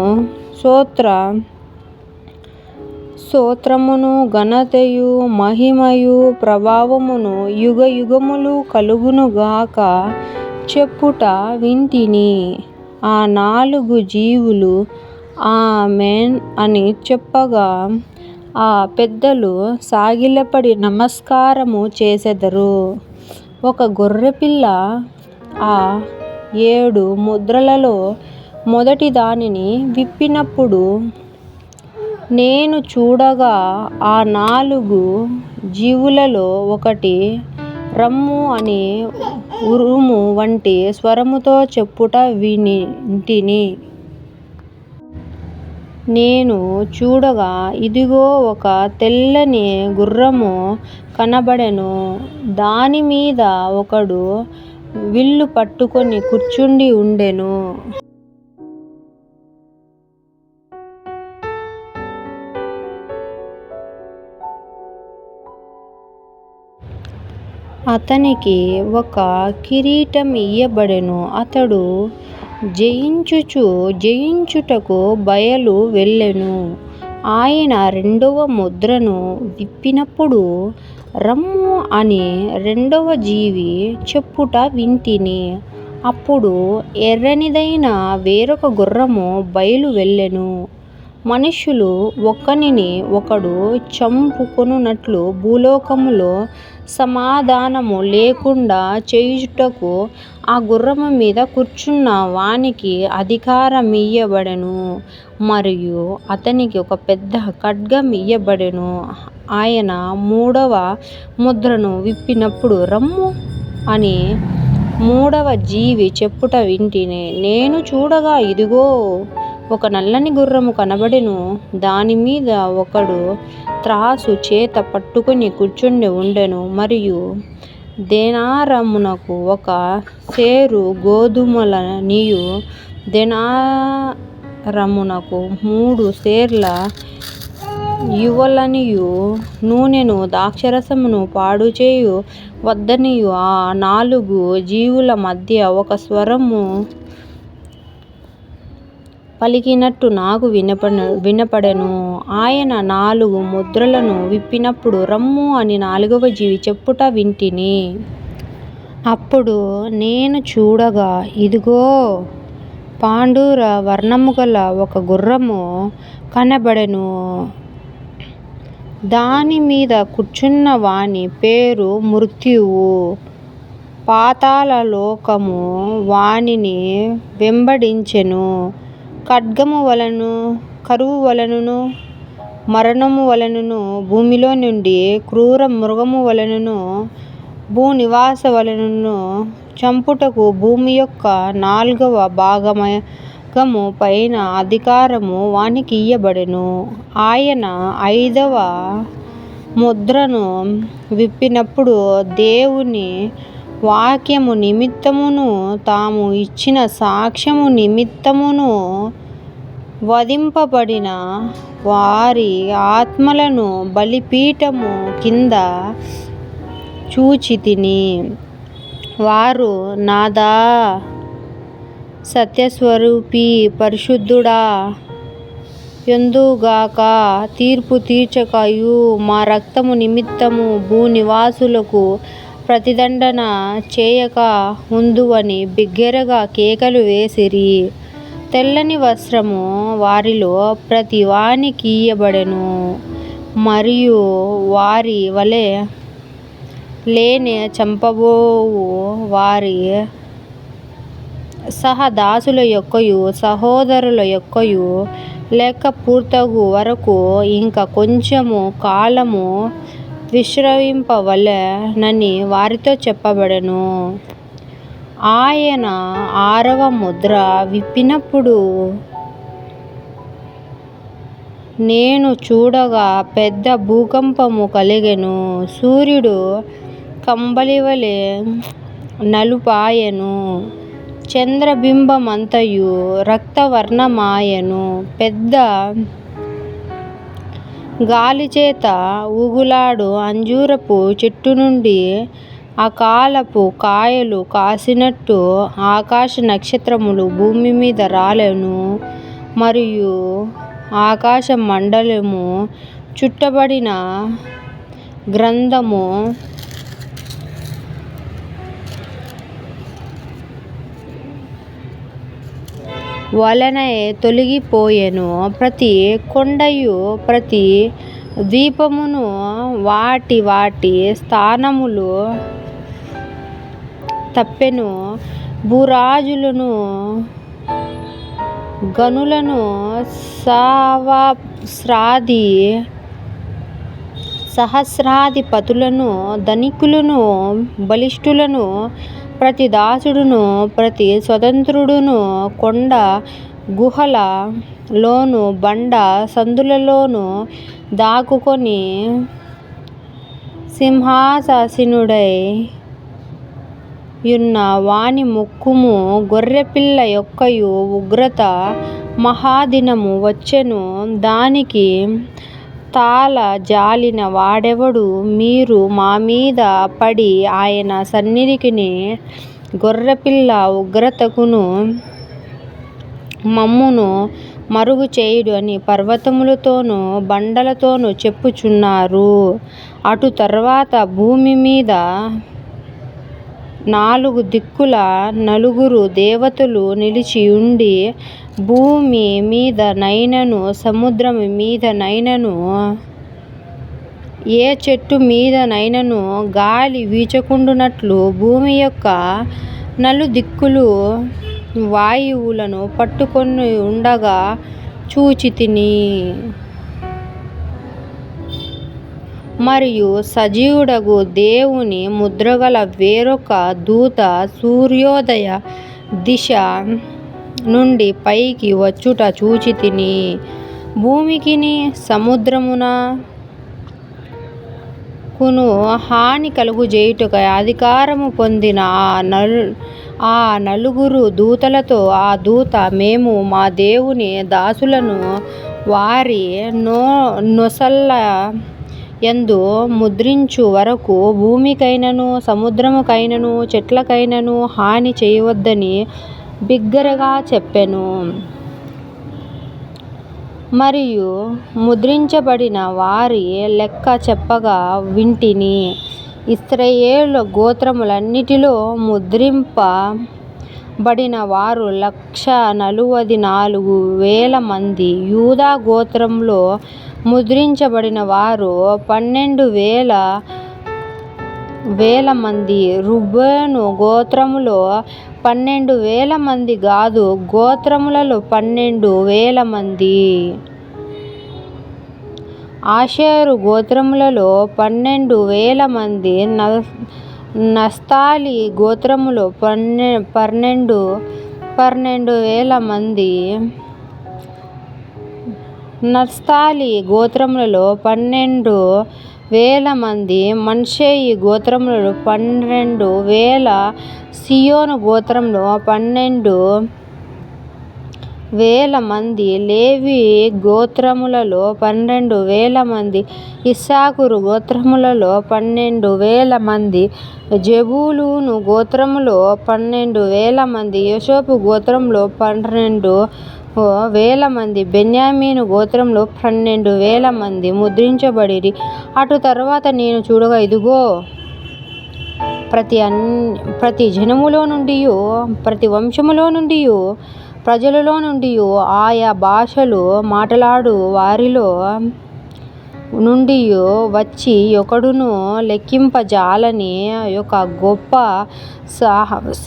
స్తోత్రమును ఘనతయు మహిమయు ప్రభావమును యుగయుగములు కలుగును గాక చెప్పుట వింటిని. ఆ 4 జీవులు ఆమేన్ అని చెప్పగా ఆ పెద్దలు సాగిలపడి నమస్కారము చేసెదరు. ఒక గొర్రెపిల్ల ఆ 7 ముద్రలలో మొదటి దానిని విప్పినప్పుడు నేను చూడగా ఆ 4 జీవులలో ఒకటి రమ్ము అని ఉరుము వంటి స్వరముతో చెప్పుట వింటిని. నేను చూడగా ఇదిగో ఒక తెల్లని గుర్రము కనబడెను. దానిమీద ఒకడు విల్లు పట్టుకొని కూర్చుండి ఉండెను. అతనికి ఒక కిరీటం ఇయ్యబడెను. అతడు జయించుటకు బయలు వెళ్ళెను. ఆయన 2వ ముద్రను విప్పినప్పుడు రమ్ము అని 2వ జీవి చెప్పుట వింటిని. అప్పుడు ఎర్రనిదైన వేరొక గుర్రము బయలు వెళ్ళెను. మనుష్యులు ఒకనిని ఒకడు చంపుకొనున్నట్లు భూలోకములో సమాధానము లేకుండా చేయుటకు ఆ గుర్రము మీద కూర్చున్న వానికి అధికారమియ్యబడెను. మరియు అతనికి ఒక పెద్ద ఖడ్గం ఇయ్యబడెను. ఆయన 3వ ముద్రను విప్పినప్పుడు రమ్ము అని 3వ జీవి చెప్పుట వింటిని. నేను చూడగా ఇదిగో ఒక నల్లని గుర్రము కనబడెను. దానిమీద ఒకడు త్రాసు చేత పట్టుకొని కూర్చుండి ఉండెను. మరియు దేనారమునకు ఒక సేరు గోధుమలనియు దేనారమునకు 3 సేర్ల యువలనియు నూనెను ద్రాక్షరసమును పాడుచేయు వద్దనియు ఆ 4 జీవుల మధ్య ఒక స్వరము పలికినట్టు నాకు వినపడెను. ఆయన 4 ముద్రలను విప్పినప్పుడు రమ్ము అని 4వ జీవి చెప్పుట వింటిని. అప్పుడు నేను చూడగా ఇదిగో పాండుర వర్ణముగల ఒక గుర్రము కనబడెను. దానిమీద కూర్చున్న వాని పేరు మృత్యువు. పాతాళలోకము వానిని వెంబడించెను. ఖడ్గము వలనను కరువు వలనను మరణము వలనను భూమిలో నుండి క్రూర మృగము వలనను భూనివాస వలనను చంపుటకు భూమి యొక్క 4వ భాగము పైన అధికారము వానికి ఇయ్యబడెను. ఆయన 5వ ముద్రను విప్పినప్పుడు దేవుని వాక్యము నిమిత్తమును తాము ఇచ్చిన సాక్ష్యము నిమిత్తమును వధింపబడిన వారి ఆత్మలను బలిపీఠము కింద చూచితిని. వారు నాదా సత్యస్వరూపీ పరిశుద్ధుడా యుందుగాక, తీర్పు తీర్చకయు మా రక్తము నిమిత్తము భూనివాసులకు ప్రతిదండన చేయక ఉందువని బిగ్గరగా కేకలు వేసిరి. తెల్లని వస్త్రము వారిలో ప్రతి వానికి ఇయ్యబడెను. మరియు వారి వలె లేనే చంపబోవు వారి సహదాసుల యొక్కయు సహోదరుల యొక్కయు లెక్క పూర్తగు వరకు ఇంకా కొంచెము కాలము విశ్రమింపవలెనని వారితో చెప్పబడెను. ఆయన 6వ ముద్ర విప్పినప్పుడు నేను చూడగా పెద్ద భూకంపము కలిగెను. సూర్యుడు కంబళివలె నలుపాయెను. చంద్రబింబమంతయు రక్తవర్ణమాయెను. పెద్ద గాలిచేత ఊగులాడు అంజూరపు చెట్టు నుండి అకాలపు కాయలు కాసినట్టు ఆకాశ నక్షత్రములు భూమి మీద రాలెను. మరియు ఆకాశ మండలము చుట్టబడిన గ్రంథము వలనే తొలగిపోయెను. ప్రతి కొండయు ప్రతి ద్వీపమును వాటి వాటి స్థానములు తప్పెను. భూరాజులను గనులను సహస్రాధిపతులను ధనికులను బలిష్ఠులను ప్రతి దాసుడును ప్రతి స్వతంత్రుడును కొండ గుహల లోను బండ సందులలోను దాక్కుని సింహాసీనుడై యున్న వాని ముఖము గొర్రెపిల్ల యొక్కయు ఉగ్రత మహాదినము వచ్చెను, దానికి తాళ జాలిన వాడెవడు? మీరు మా మీద పడి ఆయన సన్నిధికిని గొర్రెపిల్ల ఉగ్రతకును మమ్మును మరుగు చేయుడు అని పర్వతములతోనూ బండలతోనూ చెప్పుచున్నారు. అటు తర్వాత భూమి మీద నాలుగు దిక్కుల నలుగురు దేవతలు నిలిచి ఉండి, భూమి మీద నైనను సముద్రము మీద నైనను ఏ చెట్టు మీద నైనను గాలి వీచకుండునట్లు భూమి యొక్క నలుదిక్కులు వాయువులను పట్టుకొని ఉండగా చూచితిని. మరియు సజీవుడగు దేవుని ముద్రగల వేరొక దూత సూర్యోదయ దిశ నుండి పైకి వచ్చుట చూచితిని. భూమికిని సముద్రమునకును హాని కలుగజేయుటకై అధికారము పొందిన ఆ నలుగురు దూతలతో ఆ దూత, మేము మా దేవుని దాసులను వారి నొసళ్ళ యందు ముద్రించు వరకు భూమికైనను సముద్రముకైనను చెట్లకైనను హాని చేయవద్దని బిగ్గరగా చెప్పెను. మరియు ముద్రించబడిన వారి లెక్క చెప్పగా వింటిని. ఇశ్రాయేలు గోత్రములన్నిటిలో ముద్రింపబడిన వారు 144,000 మంది. యూదా గోత్రంలో ముద్రించబడిన వారు 12,000 మంది. రూబేను గోత్రములో 12,000 మంది. గాదు గోత్రములలో 12,000 మంది. ఆషేరు గోత్రములలో 12,000 మంది. నఫ్తాలి గోత్రములో 12,000 మంది. నఫ్తాలి గోత్రములలో 12,000 మంది. మనష్షే గోత్రములో 12,000. సీయోను గోత్రములో 12,000 మంది. లేవి గోత్రములలో 12,000 మంది. ఇస్సాకారు గోత్రములలో 12,000 మంది. జెబూలూను గోత్రములో 12,000 మంది. యోసేపు గోత్రములో 12,000 మంది. బెన్యామీను గోత్రములో 12,000 మంది ముద్రించబడిరి. అటు తరువాత నేను చూడగా, ఇదిగో, ప్రతి జనములో నుండియు ప్రతి వంశములో నుండియు ప్రజలలో నుండియు ఆయా భాషలు మాటలాడు వారిలో నుండియు వచ్చి ఒకడును లెక్కింపజాలని ఒక గొప్ప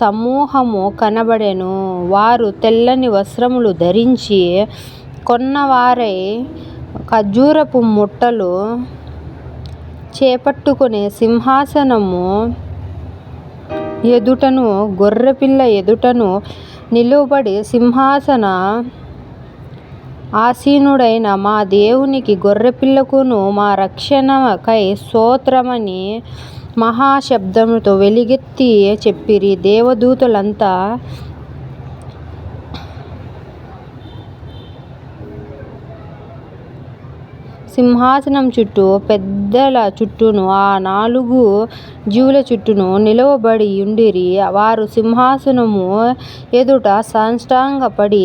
సమూహము కనబడెను. వారు తెల్లని వస్త్రములు ధరించి కొన్నవారై ఖర్జూరపు ముట్టలు చేపట్టుకొని సింహాసనము ఎదుటను గొర్రెపిల్ల ఎదుటను నిలువబడి, సింహాసన ఆసీనుడైన మా దేవునికి గొర్రెపిల్లకును మా రక్షణకై స్తోత్రమని మహాశబ్దముతో వెలుగెత్తి చెప్పిరి. దేవదూతలంతా సింహాసనం చుట్టూ పెద్దల చుట్టూను ఆ 4 జీవుల చుట్టూను నిలువబడి యుండిరి. వారు సింహాసనము ఎదుట సాష్టాంగపడి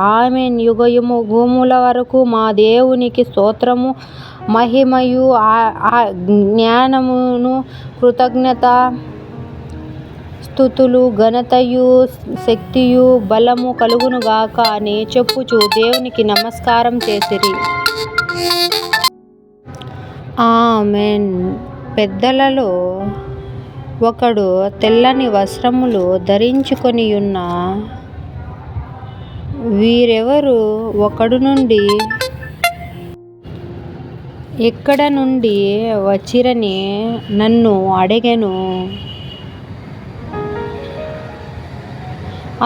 ఆమేన్, యుగయుగముల వరకు మా దేవునికి స్తోత్రము, మహిమయు జ్ఞానమును కృతజ్ఞతా స్తుతులు ఘనతయు శక్తియు బలము కలుగునుగాక అని చెప్పుచు దేవునికి నమస్కారం చేసిరి. ఆమేన్. పెద్దలలో ఒకడు తెల్లని వస్త్రములు ధరించుకొనియున్న వీరెవరు ఒకడు నుండి ఎక్కడ నుండి వచ్చిరని నన్ను అడిగెను.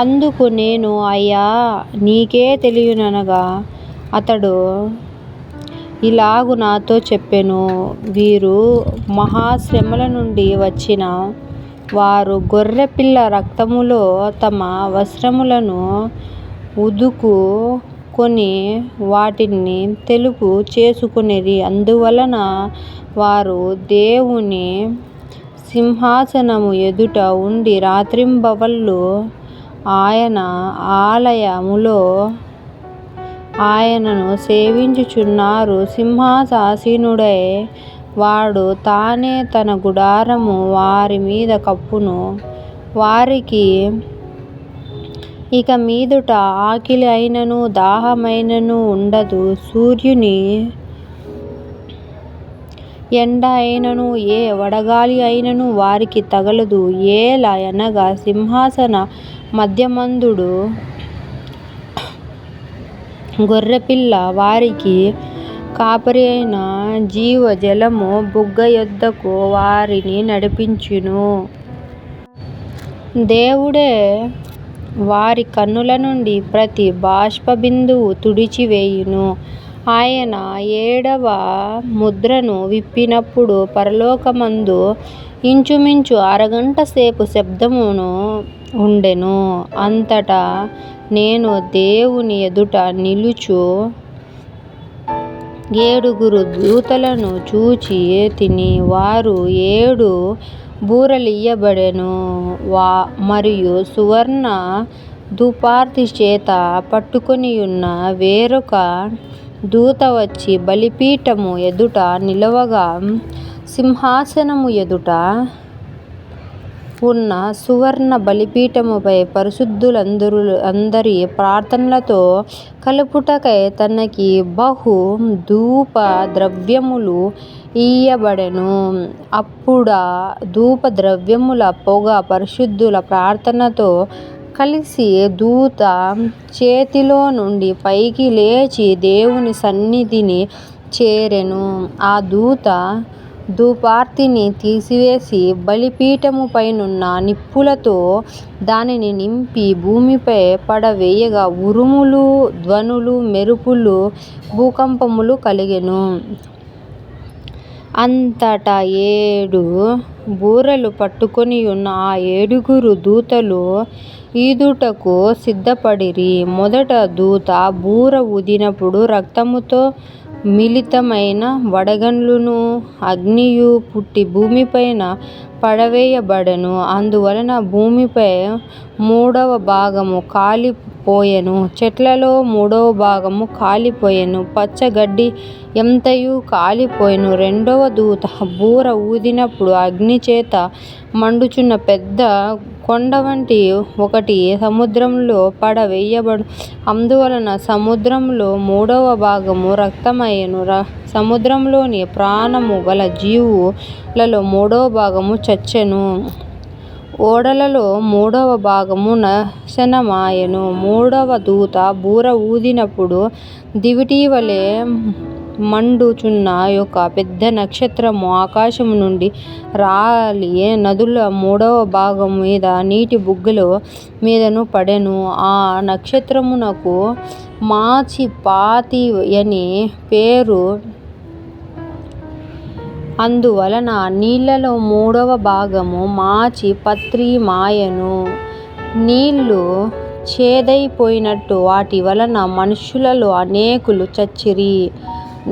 అందుకు నేను, అయ్యా, నీకే తెలియననగా అతడు ఇలాగు నాతో చెప్పెను. వీరు మహాశ్రమల నుండి వచ్చిన వారు గొర్రెపిల్ల రక్తములో తమ వస్త్రములను ఉదుకుకొని వాటిని తెలుపు చేసుకొనిరి. అందువలన వారు దేవుని సింహాసనము ఎదుట ఉండి రాత్రింబవళ్ళు ఆయన ఆలయములో ఆయనను సేవించుచున్నారు. సింహాసీనుడై వాడు తానే తన గుడారము వారి మీద కప్పును. వారికి ఇక మీదట ఆకలి అయినను దాహమైనను ఉండదు. సూర్యుని ఎండ అయినను ఏ వడగాలి అయినను వారికి తగలదు. ఏల అనగా సింహాసన మధ్యమందుడు గొర్రెపిల్ల వారికి కాపరి అయిన జీవజలము బుగ్గ యొద్దకు వారిని నడిపించును. దేవుడే వారి కన్నుల నుండి ప్రతి బాష్పబిందువు తుడిచివేయును. ఆయన 7వ ముద్రను విప్పినప్పుడు పరలోకమందు ఇంచుమించు అరగంట సేపు శబ్దమును ఉండెను. అంతటా నేను దేవుని ఎదుట నిలుచు 7 దూతలను చూచి తిని. వారు 7 బూరలియ్యబడెను. మరియు సువర్ణ ధూపార్తి చేత పట్టుకొనియున్న వేరొక దూత వచ్చి బలిపీఠము ఎదుట నిలువగా, సింహాసనము ఎదుట ఉన్న సువర్ణ బలిపీఠముపై పరిశుద్ధులందరి ప్రార్థనలతో కలుపుటకై తనకి బహు ధూప ద్రవ్యములు ఇయ్యబడెను. అప్పుడా ధూప ద్రవ్యముల పొగ పరిశుద్ధుల ప్రార్థనతో కలిసి దూత చేతిలో నుండి పైకి లేచి దేవుని సన్నిధిని చేరెను. ఆ దూత ధూపార్తిని తీసివేసి బలిపీఠముపైనున్న నిప్పులతో దానిని నింపి భూమిపై పడవేయగా ఉరుములు, ధ్వనులు, మెరుపులు, భూకంపములు కలిగెను. అంతటా 7 బూరలు పట్టుకొనియున్న ఆ 7 దూతలు ఈదుటకు సిద్ధపడిరి. మొదట దూత బూర ఊదినప్పుడు రక్తముతో మిళితమైన వడగండ్లును అగ్నియు పుట్టి భూమిపైన పడవేయబడెను. అందువలన భూమిపై 3వ భాగము కాలిపోయెను. చెట్లలో 3వ భాగము కాలిపోయెను. పచ్చ గడ్డి ఎంతయు కాలిపోయెను. 2వ దూత బూర ఊదినప్పుడు అగ్నిచేత మండుచున్న పెద్ద కొండవంటి ఒకటి సముద్రంలో పడవేయబడు. అందువలన సముద్రంలో 3వ భాగము రక్తమయ్యెను. సముద్రంలోని ప్రాణము గల జీవులలో 3వ భాగము చచ్చెను. ఓడలలో 3వ భాగము నాశనమాయెను. 3వ దూత బూర ఊదినప్పుడు దివిటీవలె మండుచున్న ఒక పెద్ద నక్షత్రము ఆకాశము నుండి రాలి నదుల 3వ భాగము మీద నీటి బుగ్గల మీదను పడెను. ఆ నక్షత్రమునకు మాచిపాతి అని పేరు. అందువలన నీళ్లలో 3వ భాగము మాచిపత్రిమాయెను. నీళ్లు చేదైపోయినట్టు వాటి వలన మనుష్యులలో అనేకులు చచ్చిరి.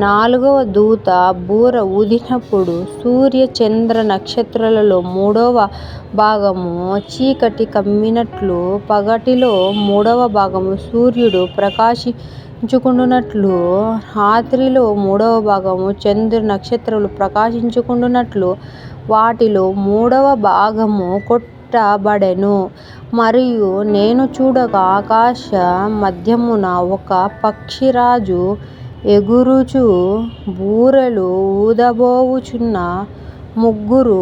4వ దూత బూర ఊదినప్పుడు సూర్య చంద్ర నక్షత్రాలలో 3వ భాగము చీకటి కమ్మినట్లు, పగటిలో 3వ భాగము సూర్యుడు ప్రకాశించుకుండునట్లు, రాత్రిలో 3వ భాగము చంద్ర నక్షత్రములు ప్రకాశించుకుండునట్లు వాటిలో 3వ భాగము కొట్టబడెను. మరియు నేను చూడగా ఆకాశ మధ్యమున ఒక పక్షిరాజు ఎగురుచు బూరలు ఊదబోవుచున్న 3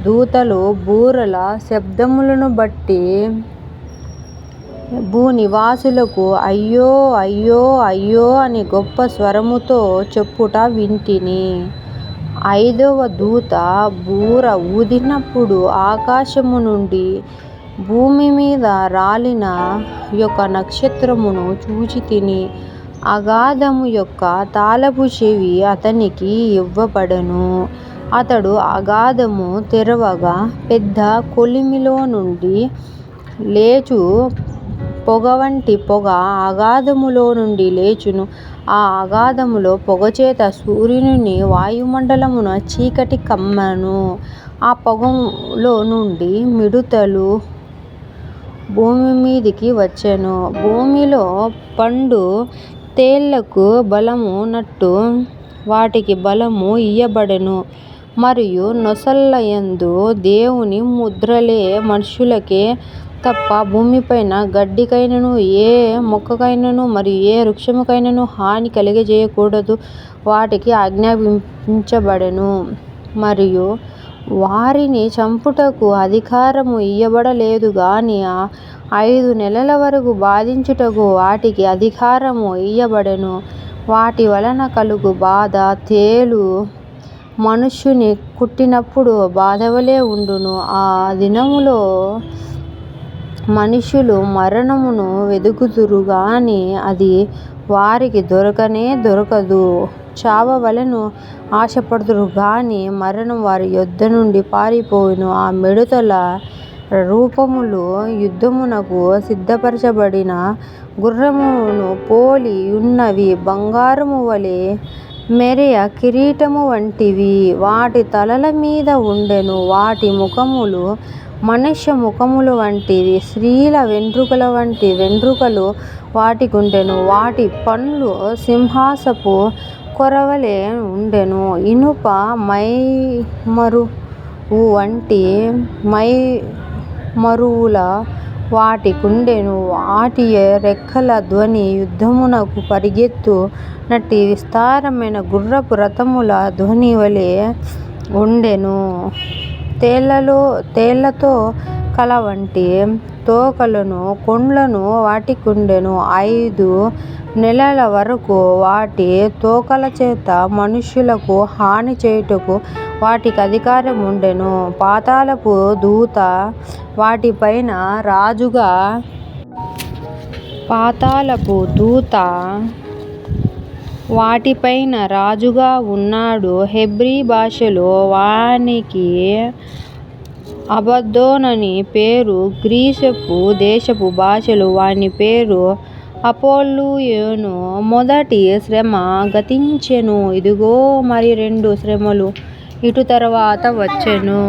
దూతలు బూరల శబ్దములను బట్టి భూనివాసులకు అయ్యో అయ్యో అయ్యో అని గొప్ప స్వరముతో చెప్పుట వింటిని. 5వ దూత బూర ఊదినప్పుడు ఆకాశము నుండి భూమి మీద రాలిన యొక్క నక్షత్రమును చూచితిని. అగాధము యొక్క తాళపు చెవి అతనికి ఇవ్వబడెను. అతడు అగాధము తెరవగా పెద్ద కొలిమిలో నుండి లేచు పొగవంటి పొగ అగాధములో నుండి లేచును. ఆ అగాధములో పొగచేత సూర్యుని వాయుమండలమున చీకటి కమ్మెను. ఆ పొగలో నుండి మిడుతలు భూమి మీదికి వచ్చెను. భూమిలో పండు తేళ్లకు బలము నట్టు వాటికి బలము ఇయ్యబడెను. మరియు నొసళ్ళయందు దేవుని ముద్రలే మనుష్యులకే తప్ప భూమిపైన గడ్డికైనను ఏ మొక్కకైనను మరియు ఏ వృక్షముకైనను హాని కలుగజేయకూడదు వాటికి ఆజ్ఞాపించబడెను. మరియు వారిని చంపుటకు అధికారము ఇయ్యబడలేదు గాని 5 నెలల వరకు బాధించుటకు వాటికి అధికారము ఇయ్యబడెను. వాటి వలన కలుగు బాధ తేలు మనుష్యుని కుట్టినప్పుడు బాధవలే ఉండును. ఆ దినములో మనుష్యులు మరణమును వెదుకుదురు గాని అది వారికి దొరకనే దొరకదు. చావవలెను ఆశపడుదురు గాని మరణం వారి యొద్ద నుండి పారిపోవును. ఆ మిడతల రూపములు యుద్ధమునకు సిద్ధపరచబడిన గుర్రమును పోలి ఉన్నవి. బంగారము వలె మెరియ కిరీటము వంటివి వాటి తలల మీద ఉండెను. వాటి ముఖములు మనుష్య ముఖముల వంటివి. స్త్రీల వెంట్రుకల వంటి వెంట్రుకలు వాటికుండెను. వాటి పండ్లు సింహాసపు కొరవలె ఉండెను. ఇనుప మైమరువు వంటి మైమరువుల వాటికుండెను. వాటి రెక్కల ధ్వని యుద్ధమునకు పరిగెత్తు నట్టి విస్తారమైన గుర్రపు రథముల ధ్వని వలె ఉండెను. తేళ్లతో కలవంటి తోకలను కొండ్లను వాటికుండెను. 5 నెలల వరకు వాటి తోకలచేత మనుష్యులకు హాని చేయుటకు వాటికి అధికారం ఉండెను. పాతాళపు దూత వాటిపైన రాజుగా ఉన్నాడు. హెబ్రీ భాషలో వానికి అబద్దోనని పేరు. గ్రీసు దేశపు భాషలో వాని పేరు అపోల్లుయోను. మొదటి శ్రమ గతించెను. ఇదిగో మరి 2 శ్రమలు ఇటు తరువాత వచ్చెను.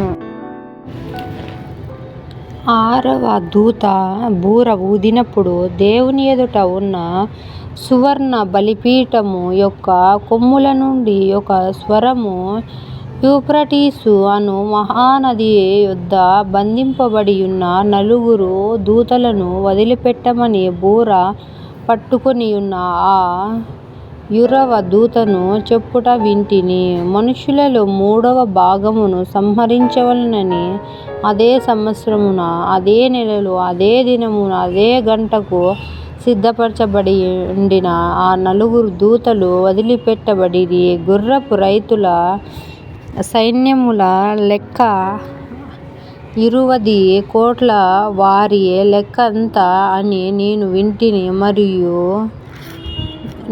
6వ దూత బూర ఊదినప్పుడు దేవుని ఎదుట ఉన్న సువర్ణ బలిపీఠము యొక్క కొమ్ముల నుండి ఒక స్వరము యూఫ్రటీసు అను మహానది యొద్ద బంధింపబడియున్న 4 దూతలను వదిలిపెట్టమని బూర పట్టుకొనియున్న ఆ 6వ దూతను చెప్పుట వింటిని. మనుష్యులలో 3వ భాగమును సంహరించవలెనని అదే సంవత్సరమున అదే నెలలో అదే దినమున అదే గంటకు సిద్ధపరచబడియుండిన ఆ 4 దూతలు వదిలిపెట్టబడిరి. గుర్రపు రైతుల సైన్యముల లెక్క 20 కోట్ల వారి లెక్కంత అని నేను వింటిని. మరియు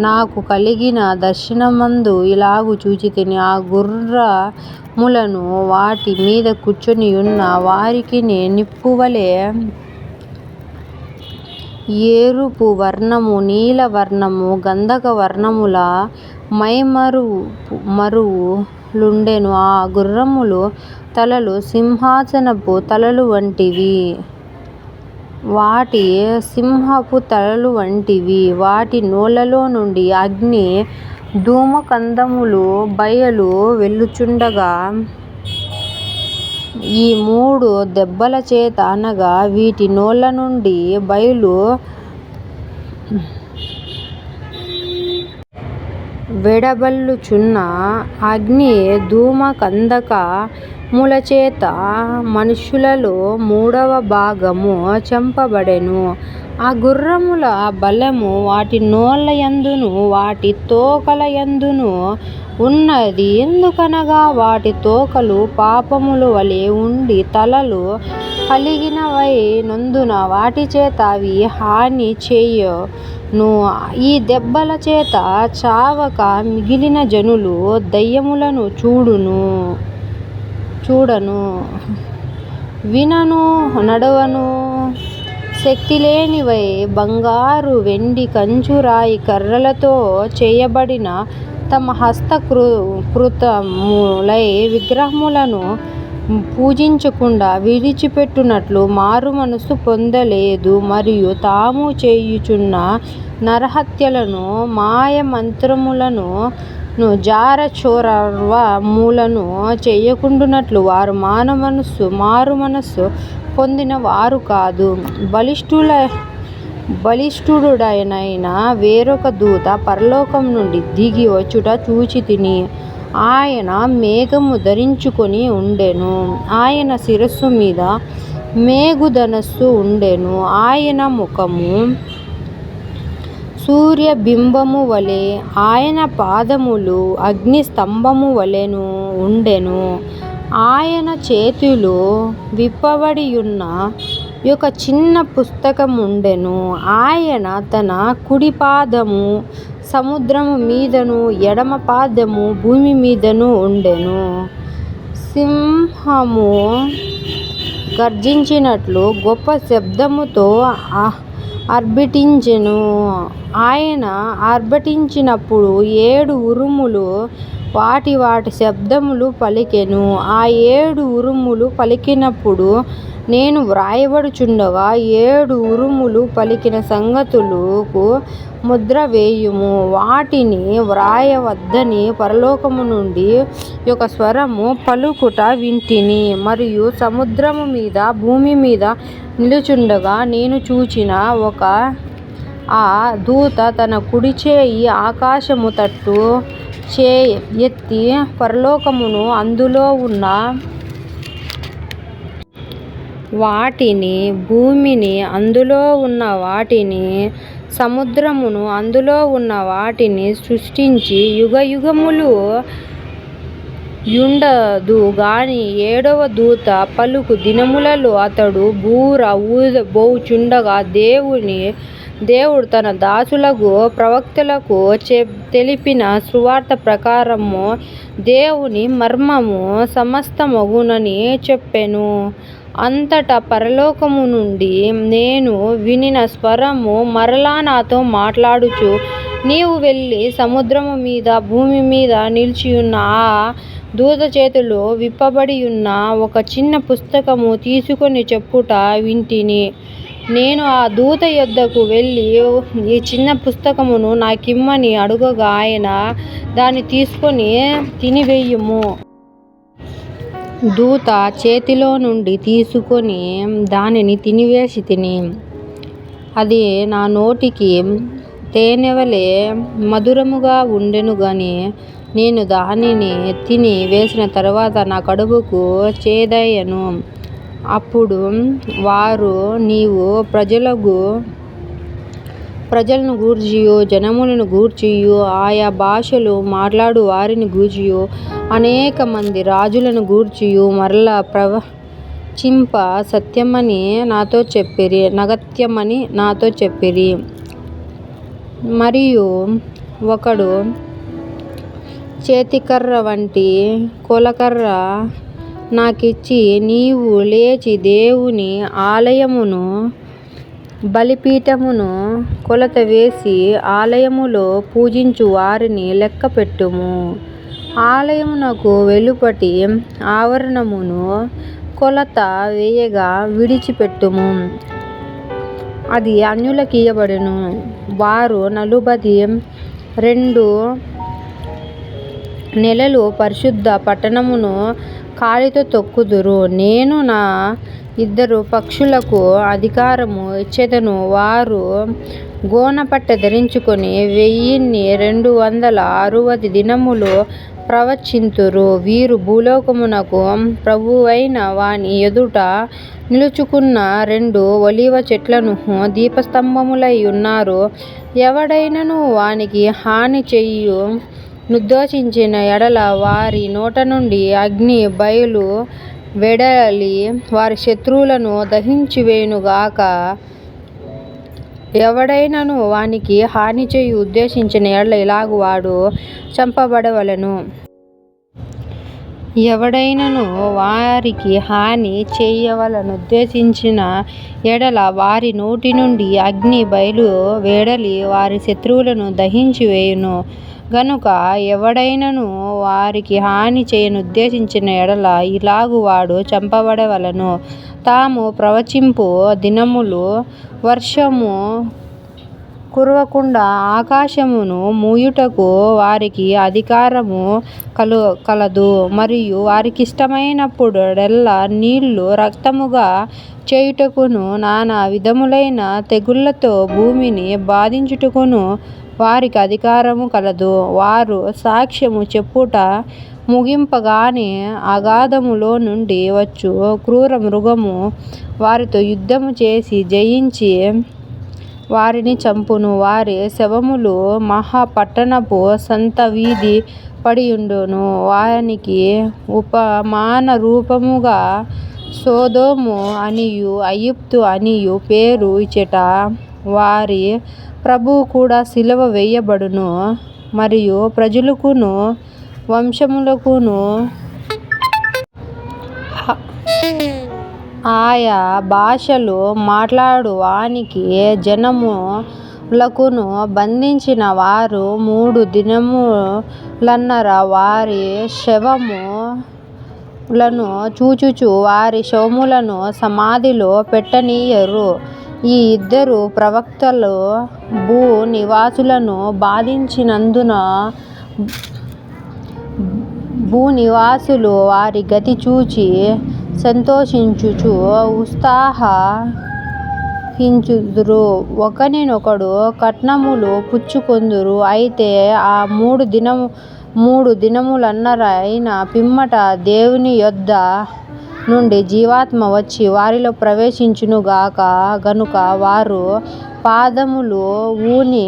నాకు కలిగిన దర్శనమందు ఇలాగు చూచితిని. ఆ గుర్రములను వాటి మీద కూర్చునియున్న వారికిని నిప్పువలె ఎరుపు వర్ణము, నీల వర్ణము, గంధక వర్ణముల మైమరువులుండెను. ఆ గుర్రముల తలలు సింహాసనపు తలలు వంటివి. వాటి సింహపు తలలు వంటివి. వాటి నోళ్ళలో నుండి అగ్ని ధూమకందములు బయలు వెళ్ళుచుండగా ఈ 3 దెబ్బల చేత అనగా వీటి నోళ్ళ నుండి బయలు వెడబల్లుచున్న అగ్ని ధూమకందకములచేత మనుష్యులలో 3వ భాగము చంపబడెను. ఆ గుర్రముల బలము వాటి నోళ్ళ యందును వాటి తోకల యందును ఉన్నది. ఎందుకనగా వాటి తోకలు పాపముల వలె ఉండి తలలు కలిగినవై నందున వాటి చేత అవి హాని చేయను. ఈ దెబ్బల చేత చావక మిగిలిన జనులు దయ్యములను చూడను, వినను, నడవను, శక్తిలేనివై బంగారు, వెండి, కంచు, రాయి, కర్రలతో చేయబడిన తమ హస్తకృతములై విగ్రహములను పూజించకుండా విడిచిపెట్టునట్లు మారు మనసు పొందలేదు. మరియు తాము చేయుచున్న నరహత్యలను, మాయ మంత్రములను, జారచోరములను చేయకుండునట్లు వారు మారు మనస్సు పొందిన వారు కాదు. బలిష్ఠుడైన వేరొక దూత పరలోకం నుండి దిగి వచ్చుట చూచితిని. ఆయన మేఘము ధరించుకొని ఉండెను. ఆయన శిరస్సు మీద మేఘధనస్సు ఉండెను. ఆయన ముఖము సూర్యబింబము వలె, ఆయన పాదములు అగ్ని స్తంభము వలెను ఉండెను. ఆయన చేతిలో విప్పబడియున్న ఒక చిన్న పుస్తకముండెను. ఆయన తన కుడి పాదము సముద్రము మీదను ఎడమ పాదము భూమి మీదను ఉండెను. సింహము గర్జించినట్లు గొప్ప శబ్దముతో ఆర్భటించెను. ఆయన ఆర్భటించినప్పుడు 7 ఉరుములు వాటి శబ్దములు పలికెను. ఆ 7 ఉరుములు పలికినప్పుడు నేను వ్రాయబడుచుండగా 7 ఉరుములు పలికిన సంగతులకు ముద్ర వేయుము, వాటిని వ్రాయవద్దని పరలోకము నుండి ఒక స్వరము పలుకుట వింటిని. మరియు సముద్రము మీద భూమి మీద నిలుచుండగా నేను చూచిన ఆ దూత తన కుడి చేయి ఆకాశము తట్టు ఎత్తి పరలోకమును, అందులో ఉన్న వాటిని, భూమిని, అందులో ఉన్న వాటిని, సముద్రమును, అందులో ఉన్న వాటిని సృష్టించి యుగయుగములు యుండదు గాని 7వ దూత పలుకు దినములలో అతడు బూర ఊదబోచుండగా దేవుడు తన దాసులకు ప్రవక్తలకు తెలిపిన సువార్త ప్రకారము దేవుని మర్మము సమస్తమగునని చెప్పెను. అంతటా పరలోకము నుండి నేను వినిన స్వరము మరలా నాతో మాట్లాడుచు, నీవు వెళ్ళి సముద్రము మీద భూమి మీద నిలిచియున్న ఆ దూత చేతిలో విప్పబడియున్న ఒక చిన్న పుస్తకము తీసుకొని చెప్పుట వింటిని. నేను ఆ దూత యొద్దకు వెళ్ళి ఈ చిన్న పుస్తకమును నాకిమ్మని అడుగగా ఆయన దాన్ని తీసుకొని తినివేయుము. దూత చేతిలో నుండి తీసుకొని దానిని తినివేసి తిని, అది నా నోటికి తేనెవలె మధురముగా ఉండెను గాని నేను దానిని తిని వేసిన తరువాత నా కడుపుకు చేదయ్యెను. అప్పుడు వారు, నీవు ప్రజలను గూర్చియు జనములను గూర్చియు ఆయా భాషలు మాట్లాడు వారిని గూర్చియు అనేక మంది రాజులను గూర్చియు మరలా ప్రవచింప నగత్యమని నాతో చెప్పిరి. మరియు ఒకడు చేతికర్ర వంటి కొలకర్ర నాకిచ్చి, నీవు లేచి దేవుని ఆలయమును బలిపీఠమును కొలత వేసి ఆలయములో పూజించు వారిని లెక్క పెట్టుము. ఆలయమునకు వెలుపటి ఆవరణమును కొలత వేయగా విడిచిపెట్టుము. అది అన్యులకియ్యబడెను. వారు 42 నెలలు పరిశుద్ధ పట్టణమును కాలితో తొక్కుదురు. నేను నా 2 పక్షులకు అధికారము ఇచ్చెదను. వారు గోనెపట్ట ధరించుకొని 1260 దినములు ప్రవచింతురు. వీరు భూలోకమునకు ప్రభువైన వాని ఎదుట నిలుచుకున్న 2 ఒలీవ చెట్లను దీపస్తంభములై ఉన్నారు. ఎవడైనను వానికి హాని చేయు నుద్దేశించిన ఎడల వారి నోట నుండి అగ్ని బయలు వెడలి వారి శత్రువులను దహించివేయునుగాక. ఎవడైనను వానికి హాని చేయు ఉద్దేశించిన ఎడల ఇలాగు వాడు చంపబడవలెను. ఎవడైనను వారికి హాని చేయవలనుద్దేశించిన ఎడల వారి నోటి నుండి అగ్ని బయలు వెడలి వారి శత్రువులను దహించివేయును గనుక ఎవడైనను వారికి హాని చేయనుద్దేశించిన ఎడల ఇలాగు వాడు చంపబడవలెను. తాము ప్రవచింపు దినములు వర్షము కురవకుండా ఆకాశమును మూయుటకు వారికి అధికారము కలదు. మరియు వారికిష్టమైనప్పుడెల్లా నీళ్లు రక్తముగా చేయుటకును నానా విధములైన తెగుళ్ళతో భూమిని బాధించుటకును వారికి అధికారము కలదు. వారు సాక్ష్యము చెప్పుట ముగింపగానే అగాధములో నుండి వచ్చు క్రూర మృగము వారితో యుద్ధము చేసి జయించి వారిని చంపును. వారి శవములు మహా పట్టణపు సంత వీధి పడియుండును. వానికి ఉపమాన రూపముగా సొదొము అనియు ఐగుప్తు అనియు పేరు ఇచ్చెట. వారి ప్రభువు కూడా సిలువ వేయబడును మరియు ప్రజలకును వంశములకును ఆయా భాషలు మాట్లాడు వానికి జనములకును బంధించిన వారు 3 దినములన్నర వారి శవములను చూచుచు వారి శవములను సమాధిలో పెట్టనీయరు. ఈ 2 ప్రవక్తలు భూ నివాసులను బాధించినందున భూనివాసులు వారి గతి చూచి సంతోషించుచు ఉత్సాహించుదురు. ఒకనినొకడు కట్నములు పుచ్చుకొందురు. అయితే ఆ 3 దినములన్నర అయిన పిమ్మట దేవుని యొద్ద నుండి జీవాత్మ వచ్చి వారిలో ప్రవేశించును గాక. గనుక వారు పాదములు ఊని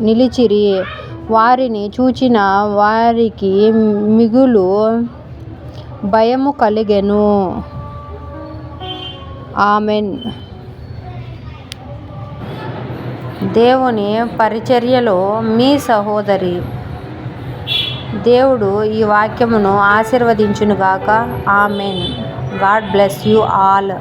నిలిచిరి. వారిని చూచిన వారికి మిగులు భయము కలిగెను. ఆమేన్. దేవుని పరిచర్యలో మీ సహోదరి. దేవుడు ఈ వాక్యమును ఆశీర్వదించునుగాక. ఆమేన్. God bless you all.